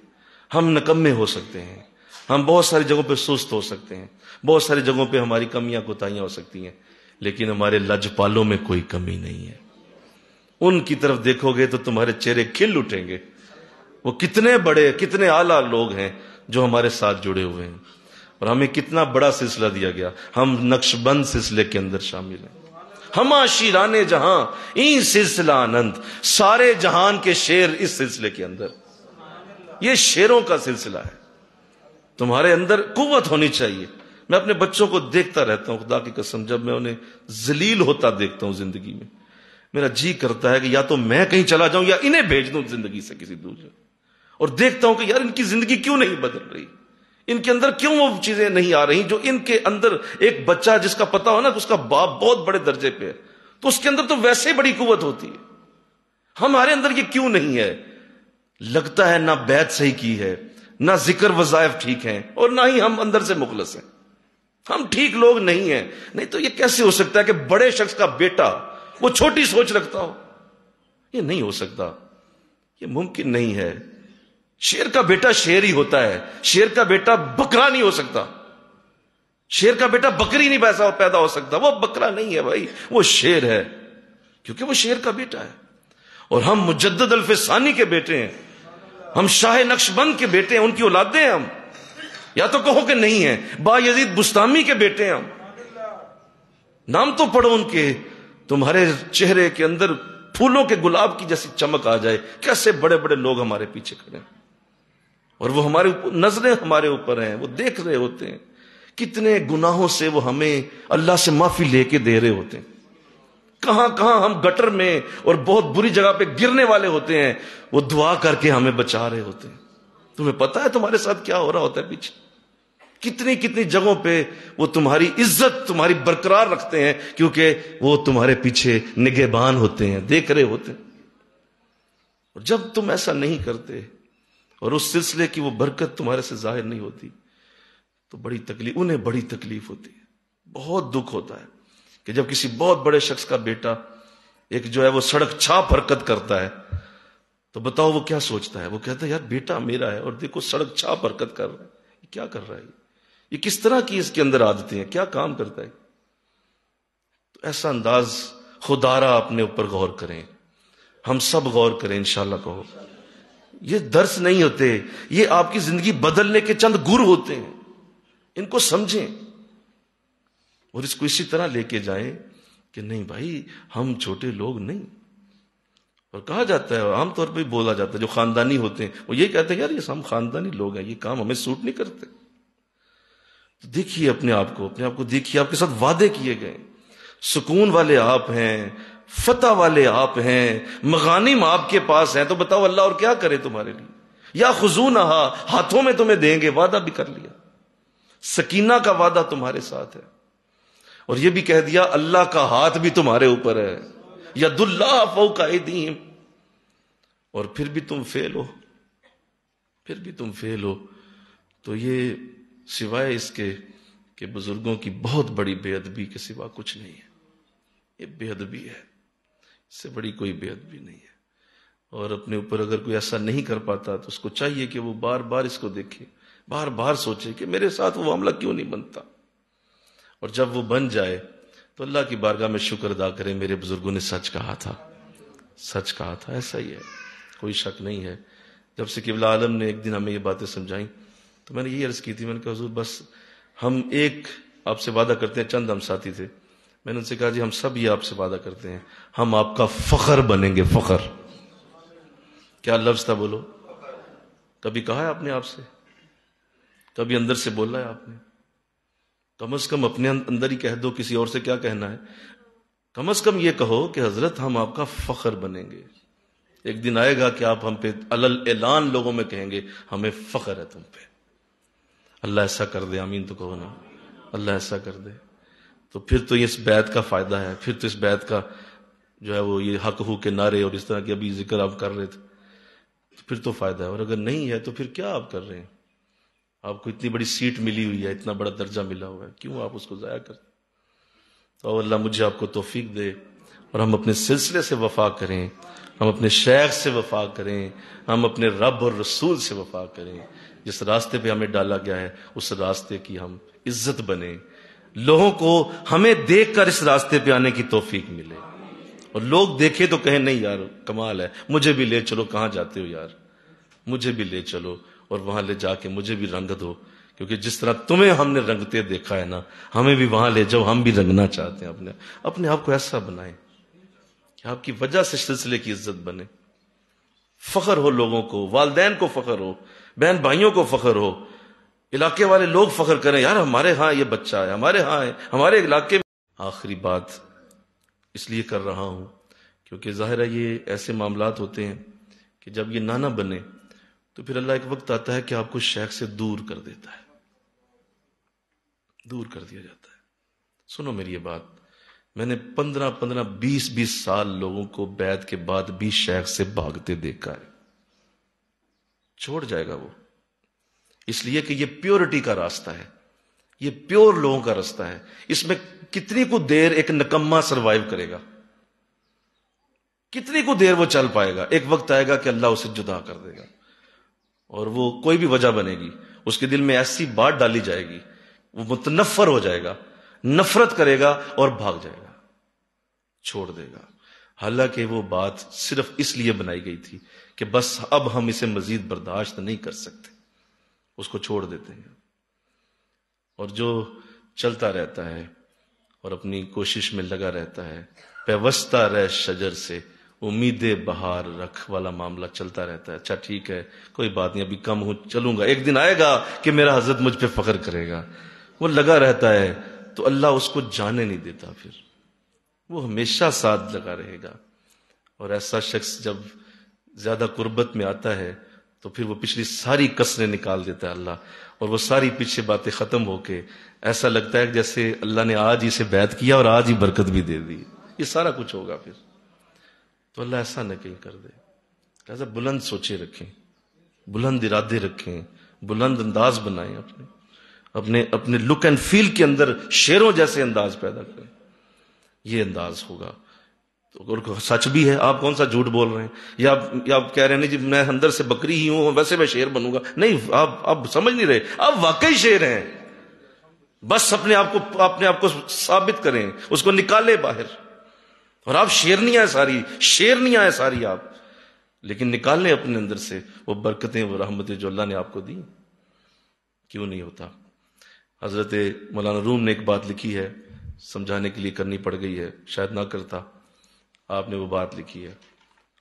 Speaker 1: ہم نکمے ہو سکتے ہیں، ہم بہت ساری جگہوں پہ سست ہو سکتے ہیں، بہت ساری جگہوں پہ ہماری کمیاں کوتاہیاں ہو سکتی ہیں، لیکن ہمارے لجپالوں میں کوئی کمی نہیں ہے۔ ان کی طرف دیکھو گے تو تمہارے چہرے کھل اٹھیں گے۔ وہ کتنے بڑے، کتنے اعلیٰ لوگ ہیں جو ہمارے ساتھ جڑے ہوئے ہیں، اور ہمیں کتنا بڑا سلسلہ دیا گیا۔ ہم نقش بند سلسلے کے اندر شامل ہیں۔ ہم شیران جہاں این سلسلہ آنند، سارے جہان کے شیر اس سلسلے کے اندر، یہ شیروں کا سلسلہ ہے۔ تمہارے اندر قوت ہونی چاہیے۔ میں اپنے بچوں کو دیکھتا رہتا ہوں، خدا کی قسم، جب میں انہیں ذلیل ہوتا دیکھتا ہوں زندگی میں، میرا جی کرتا ہے کہ یا تو میں کہیں چلا جاؤں یا انہیں بھیج دوں زندگی سے کسی دور جگہ، اور دیکھتا ہوں کہ یار ان کی زندگی کیوں نہیں بدل رہی، ان کے اندر کیوں وہ چیزیں نہیں آ رہی جو ان کے اندر۔ ایک بچہ جس کا پتا ہو نا کہ اس کا باپ بہت بڑے درجے پہ ہے، تو اس کے اندر تو ویسے ہی بڑی قوت ہوتی ہے۔ ہمارے اندر یہ کیوں نہیں ہے؟ لگتا ہے نہ بیعت صحیح کی ہے، نہ ذکر وظائف ٹھیک ہیں، اور نہ ہی ہم اندر سے مخلص ہیں، ہم ٹھیک لوگ نہیں ہیں۔ نہیں تو یہ کیسے ہو سکتا ہے کہ بڑے شخص کا بیٹا وہ چھوٹی سوچ رکھتا ہو؟ یہ نہیں ہو سکتا، یہ ممکن نہیں ہے۔ شیر کا بیٹا شیر ہی ہوتا ہے، شیر کا بیٹا بکرا نہیں ہو سکتا، شیر کا بیٹا بکری نہیں پیدا ہو سکتا، وہ بکرا نہیں ہے بھائی، وہ شیر ہے، کیونکہ وہ شیر کا بیٹا ہے۔ اور ہم مجدد الف ثانی کے بیٹے ہیں، ہم شاہ نقش بند کے بیٹے ہیں، ان کی اولادیں ہیں ہم۔ یا تو کہو کہ نہیں ہے، بایزید بستامی کے بیٹے ہیں ہم، نام تو پڑھو ان کے، تمہارے چہرے کے اندر پھولوں کے گلاب کی جیسی چمک آ جائے، کیسے بڑے بڑے لوگ ہمارے پیچھے کھڑے ہیں، اور وہ ہمارے نظریں ہمارے اوپر ہیں، وہ دیکھ رہے ہوتے ہیں کتنے گناہوں سے وہ ہمیں اللہ سے معافی لے کے دے رہے ہوتے ہیں، کہاں کہاں ہم گٹر میں اور بہت بری جگہ پہ گرنے والے ہوتے ہیں، وہ دعا کر کے ہمیں بچا رہے ہوتے ہیں۔ تمہیں پتا ہے تمہارے ساتھ کیا ہو رہا ہوتا ہے پیچھے؟ کتنی کتنی جگہوں پہ وہ تمہاری عزت تمہاری برقرار رکھتے ہیں، کیونکہ وہ تمہارے پیچھے نگہبان ہوتے ہیں، دیکھ رہے ہوتے ہیں۔ اور جب تم ایسا نہیں کرتے اور اس سلسلے کی وہ برکت تمہارے سے ظاہر نہیں ہوتی تو انہیں بڑی تکلیف ہوتی ہے، بہت دکھ ہوتا ہے کہ جب کسی بہت بڑے شخص کا بیٹا ایک جو ہے وہ سڑک چھاپ حرکت کرتا ہے تو بتاؤ وہ کیا سوچتا ہے؟ وہ کہتا ہے یار بیٹا میرا ہے اور دیکھو سڑک چھاپ حرکت کر رہا ہے، یہ کیا کر رہا ہے، یہ کس طرح کی اس کے اندر عادتیں ہیں، کیا کام کرتا ہے؟ تو ایسا انداز خدارا اپنے اوپر غور کریں، ہم سب غور کریں انشاءاللہ کہو۔ یہ درس نہیں ہوتے، یہ آپ کی زندگی بدلنے کے چند گر ہوتے ہیں، ان کو سمجھیں اور اس کو اسی طرح لے کے جائیں کہ نہیں بھائی ہم چھوٹے لوگ نہیں۔ اور کہا جاتا ہے، عام طور پہ بولا جاتا ہے، جو خاندانی ہوتے ہیں وہ یہ کہتے ہیں یار یہ ہم خاندانی لوگ ہیں، یہ کام ہمیں سوٹ نہیں کرتے۔ تو دیکھیے اپنے آپ کو دیکھیے، آپ کے ساتھ وعدے کیے گئے، سکون والے آپ ہیں، فتح والے آپ ہیں، مغانم آپ کے پاس ہیں، تو بتاؤ اللہ اور کیا کرے تمہارے لیے؟ یا خذونہا، ہاتھوں میں تمہیں دیں گے، وعدہ بھی کر لیا، سکینہ کا وعدہ تمہارے ساتھ ہے، اور یہ بھی کہہ دیا اللہ کا ہاتھ بھی تمہارے اوپر ہے، ید اللہ فوق ایدیہم، اور پھر بھی تم فیل ہو، تو یہ سوائے اس کے کہ بزرگوں کی بہت بڑی بے ادبی کے سوا کچھ نہیں ہے۔ یہ بے ادبی ہے، اس سے بڑی کوئی بے ادبی نہیں ہے۔ اور اپنے اوپر اگر کوئی ایسا نہیں کر پاتا تو اس کو چاہیے کہ وہ بار بار اس کو دیکھے، بار بار سوچے کہ میرے ساتھ وہ معاملہ کیوں نہیں بنتا، اور جب وہ بن جائے تو اللہ کی بارگاہ میں شکر ادا کرے، میرے بزرگوں نے سچ کہا تھا، ایسا ہی ہے، کوئی شک نہیں ہے۔ جب سے قبلہ عالم نے ایک دن ہمیں یہ باتیں سمجھائیں تو میں نے یہ عرض کی تھی، میں نے کہا حضور بس ہم ایک آپ سے وعدہ کرتے ہیں، چند ہم ساتھی تھے، میں نے ان سے کہا جی ہم سب یہ آپ سے وعدہ کرتے ہیں ہم آپ کا فخر بنیں گے، فخر۔ کیا لفظ تھا بولو؟ کبھی کہا ہے آپ نے آپ سے؟ کبھی اندر سے بولا ہے آپ نے؟ کم از کم اپنے اندر ہی کہہ دو، کسی اور سے کیا کہنا ہے، کم از کم یہ کہو کہ حضرت ہم آپ کا فخر بنیں گے۔ ایک دن آئے گا کہ آپ ہم پہ علل اعلان لوگوں میں کہیں گے ہمیں فخر ہے تم پہ۔ اللہ ایسا کر دے، آمین تو کہو نا، اللہ ایسا کر دے۔ تو پھر تو اس بیعت کا فائدہ ہے، پھر تو اس بیعت کا جو ہے وہ یہ حق ہو کے نعرے اور اس طرح کے ابھی ذکر آپ کر رہے تھے، تو پھر تو فائدہ ہے، اور اگر نہیں ہے تو پھر کیا آپ کر رہے ہیں؟ آپ کو اتنی بڑی سیٹ ملی ہوئی ہے، اتنا بڑا درجہ ملا ہوا ہے، کیوں آپ اس کو ضائع کرتے؟ تو اللہ مجھے آپ کو توفیق دے اور ہم اپنے سلسلے سے وفا کریں، ہم اپنے شیخ سے وفا کریں، ہم اپنے رب اور رسول سے وفا کریں، جس راستے پہ ہمیں ڈالا گیا ہے اس راستے کی ہم عزت بنیں، لوگوں کو ہمیں دیکھ کر اس راستے پہ آنے کی توفیق ملے، اور لوگ دیکھیں تو کہیں نہیں یار کمال ہے، مجھے بھی لے چلو، کہاں جاتے ہو یار، مجھے بھی لے چلو، اور وہاں لے جا کے مجھے بھی رنگ دو، کیونکہ جس طرح تمہیں ہم نے رنگتے دیکھا ہے نا، ہمیں بھی وہاں لے جاؤ، ہم بھی رنگنا چاہتے ہیں، اپنے آپ کو ایسا بنائیں کہ آپ کی وجہ سے سلسلے کی عزت بنے، فخر ہو لوگوں کو، والدین کو فخر ہو، بہن بھائیوں کو فخر ہو، علاقے والے لوگ فخر کریں یار ہمارے ہاں یہ بچہ ہے، ہمارے ہاں ہے، ہمارے علاقے میں۔ آخری بات اس لیے کر رہا ہوں کیونکہ ظاہر ہے یہ ایسے معاملات ہوتے ہیں کہ جب یہ نہ بنے تو پھر اللہ ایک وقت آتا ہے کہ آپ کو شیخ سے دور کر دیتا ہے، دور کر دیا جاتا ہے۔ سنو میری یہ بات، میں نے 15-20 سال لوگوں کو بیعت کے بعد بھی شیخ سے بھاگتے دیکھا ہے، چھوڑ جائے گا وہ، اس لیے کہ یہ پیورٹی کا راستہ ہے، یہ پیور لوگوں کا راستہ ہے، اس میں کتنی کو دیر ایک نکما سروائیو کرے گا، کتنی کو دیر وہ چل پائے گا، ایک وقت آئے گا کہ اللہ اسے جدا کر دے گا، اور وہ کوئی بھی وجہ بنے گی، اس کے دل میں ایسی بات ڈالی جائے گی، وہ متنفر ہو جائے گا، نفرت کرے گا اور بھاگ جائے گا، چھوڑ دے گا، حالانکہ وہ بات صرف اس لیے بنائی گئی تھی کہ بس اب ہم اسے مزید برداشت نہیں کر سکتے، اس کو چھوڑ دیتے ہیں۔ اور جو چلتا رہتا ہے اور اپنی کوشش میں لگا رہتا ہے، پیوستہ رہ شجر سے امید بہار رکھ والا معاملہ چلتا رہتا ہے. اچھا ٹھیک ہے، کوئی بات نہیں، ابھی کم ہوں، چلوں گا، ایک دن آئے گا کہ میرا حضرت مجھ پہ فخر کرے گا. وہ لگا رہتا ہے تو اللہ اس کو جانے نہیں دیتا، پھر وہ ہمیشہ ساتھ لگا رہے گا. اور ایسا شخص جب زیادہ قربت میں آتا ہے تو پھر وہ پچھلی ساری کسریں نکال دیتا ہے اللہ، اور وہ ساری پیچھے باتیں ختم ہو کے ایسا لگتا ہے کہ جیسے اللہ نے آج ہی سے بیعت کیا اور آج ہی برکت بھی دے دی. یہ سارا کچھ ہوگا پھر. تو اللہ ایسا نہ کہیں کر دے. لہٰذا بلند سوچے رکھیں، بلند ارادے رکھیں، بلند انداز بنائیں، اپنے لک اینڈ فیل کے اندر شیروں جیسے انداز پیدا کریں. یہ انداز ہوگا تو سچ بھی ہے. آپ کون سا جھوٹ بول رہے ہیں، یا آپ کہہ رہے ہیں نہیں جی میں اندر سے بکری ہی ہوں ویسے میں شیر بنوں گا. نہیں، آپ سمجھ نہیں رہے، آپ واقعی شیر ہیں. بس اپنے آپ کو ثابت کریں، اس کو نکالے باہر. اور آپ شیرنیاں ہیں ساری آپ، لیکن نکالیں اپنے اندر سے وہ برکتیں، وہ رحمتیں جو اللہ نے آپ کو دی. کیوں نہیں ہوتا؟ حضرت مولانا روم نے ایک بات لکھی ہے، سمجھانے کے لیے کرنی پڑ گئی ہے، شاید نہ کرتا. آپ نے وہ بات لکھی ہے.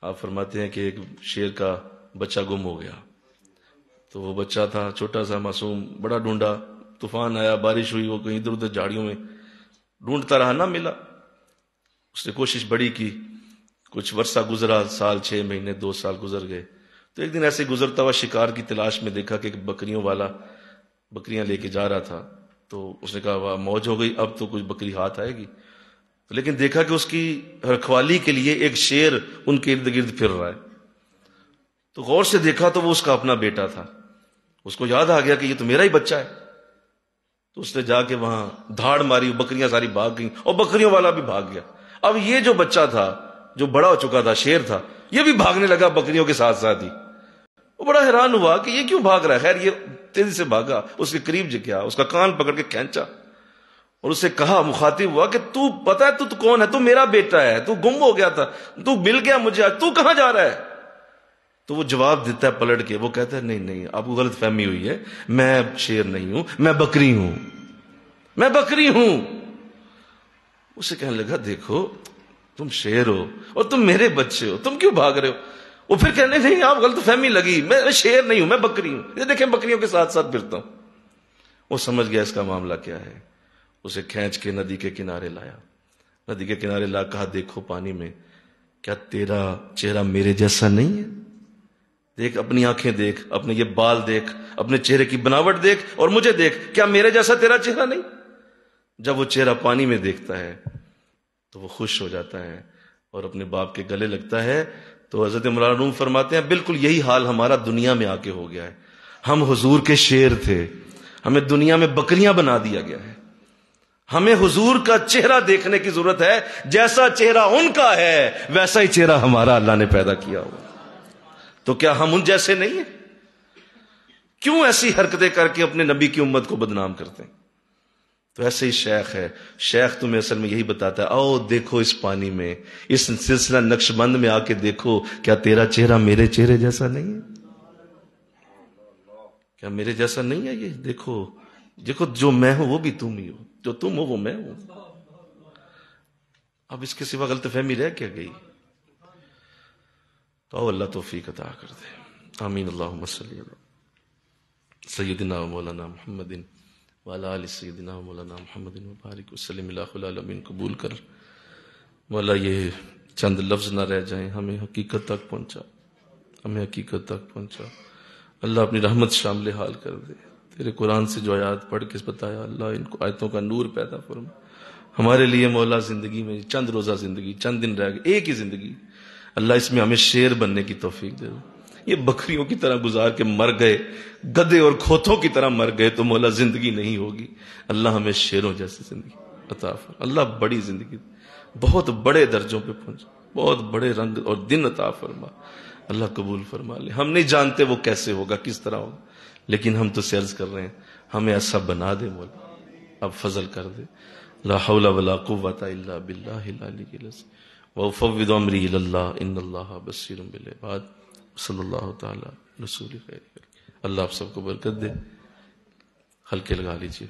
Speaker 1: آپ فرماتے ہیں کہ ایک شیر کا بچہ گم ہو گیا. تو وہ بچہ تھا چھوٹا سا معصوم، بڑا ڈھونڈا، طوفان آیا، بارش ہوئی، وہ کہیں ادھر ادھر جھاڑیوں میں ڈھونڈتا رہا، نہ ملا. اس نے کوشش بڑی کی، کچھ عرصہ گزرا، سال 6 مہینے 2 سال گزر گئے. تو ایک دن ایسے گزرتا ہوا شکار کی تلاش میں دیکھا کہ ایک بکریوں والا بکریاں لے کے جا رہا تھا. تو اس نے کہا واہ موج ہو گئی، اب تو کچھ بکری ہاتھ آئے گی. لیکن دیکھا کہ اس کی رکھوالی کے لیے ایک شیر ان کے ارد گرد پھر رہا ہے. تو غور سے دیکھا تو وہ اس کا اپنا بیٹا تھا. اس کو یاد آ گیا کہ یہ تو میرا ہی بچہ ہے. تو اس نے جا کے وہاں دھاڑ ماری، بکریاں ساری بھاگ گئیں اور بکریوں والا بھی بھاگ گیا. اب یہ جو بچہ تھا جو بڑا ہو چکا تھا، شیر تھا، یہ بھی بھاگنے لگا بکریوں کے ساتھ ساتھ ہی. وہ بڑا حیران ہوا کہ یہ کیوں بھاگ رہا ہے. خیر یہ تیزی سے بھاگا، اس کے قریب جا گیا، اس کا کان پکڑ کے کھینچا اور اسے کہا، مخاطب ہوا کہ تو پتا ہے تو کون ہے؟ تو میرا بیٹا ہے، تو گم ہو گیا تھا، تو مل گیا مجھے، تو کہاں جا رہا ہے؟ تو وہ جواب دیتا ہے پلٹ کے، وہ کہتا ہے نہیں آپ کو غلط فہمی ہوئی ہے، میں شیر نہیں ہوں، میں بکری ہوں. اسے کہنے لگا دیکھو تم شیر ہو اور تم میرے بچے ہو، تم کیوں بھاگ رہے ہو؟ وہ پھر کہنے نہیں آپ غلط فہمی لگی، میں شیر نہیں ہوں، میں بکری ہوں، یہ دیکھیں بکریوں کے ساتھ ساتھ پھرتا ہوں. وہ سمجھ گیا اس کا معاملہ کیا ہے. اسے کھینچ کے ندی کے کنارے لایا. ندی کے کنارے لا کہا دیکھو پانی میں، کیا تیرا چہرہ میرے جیسا نہیں ہے؟ دیکھ اپنی آنکھیں دیکھ، اپنے یہ بال دیکھ، اپنے چہرے کی بناوٹ دیکھ اور مجھے دیکھ، کیا میرے جیسا تیرا چہرہ نہیں؟ جب وہ چہرہ پانی میں دیکھتا ہے تو وہ خوش ہو جاتا ہے اور اپنے باپ کے گلے لگتا ہے. تو حضرت مولانا روم فرماتے ہیں بالکل یہی حال ہمارا دنیا میں آ کے ہو گیا ہے. ہم حضور کے شیر تھے، ہمیں دنیا میں بکریاں بنا دیا گیا ہے. ہمیں حضور کا چہرہ دیکھنے کی ضرورت ہے، جیسا چہرہ ان کا ہے ویسا ہی چہرہ ہمارا اللہ نے پیدا کیا ہوا. تو کیا ہم ان جیسے نہیں ہیں؟ کیوں ایسی حرکتیں کر کے اپنے نبی کی امت کو بدنام کرتے ہیں؟ تو ایسے ہی شیخ ہے، شیخ تمہیں اصل میں یہی بتاتا ہے، آؤ دیکھو اس پانی میں، اس سلسلہ نقش بند میں آ کے دیکھو، کیا تیرا چہرہ میرے چہرے جیسا نہیں ہے؟ کیا میرے جیسا نہیں ہے؟ یہ دیکھو جو میں ہوں وہ بھی تم ہی ہو، جو تم ہو وہ میں ہوں. اب اس کے سوا غلط فہمی رہ کیا گئی؟ تو اللہ توفیق عطا کر دے. آمین. اللہم صلی علی سیدنا و مولانا محمد وعلی آل سیدنا و مولانا محمد وبارک وسلم. الہ العالمین قبول کر مولا، یہ چند لفظ نہ رہ جائیں، ہمیں حقیقت تک پہنچا. اللہ اپنی رحمت شامل حال کر دے. تیرے قرآن سے جو آیات پڑھ کے بتایا، اللہ ان کو آیتوں کا نور پیدا فرما ہمارے لیے. مولا زندگی میں چند روزہ زندگی، چند دن رہ گئے، ایک ہی زندگی، اللہ اس میں ہمیں شیر بننے کی توفیق دے. یہ بکریوں کی طرح گزار کے مر گئے، گدے اور کھوتوں کی طرح مر گئے تو مولا زندگی نہیں ہوگی. اللہ ہمیں شیروں جیسی زندگی عطا فرما. اللہ بڑی زندگی، بہت بڑے درجوں پہ پہنچ، بہت بڑے رنگ اور دن عطا فرما. اللہ قبول فرما لے. ہم نہیں جانتے وہ کیسے ہوگا، کس طرح ہوگا، لیکن ہم تو سیلز کر رہے ہیں، ہمیں ایسا بنا دے مولا، اب فضل کر دے. لا حول ولا قوة الا باللہ العلی العظیم. وافوض امری الی اللہ ان اللہ بصیر بالعباد. صلی اللہ تعالی رسول خیر. اللہ آپ سب کو برکت دے. حلقے لگا لیجیے.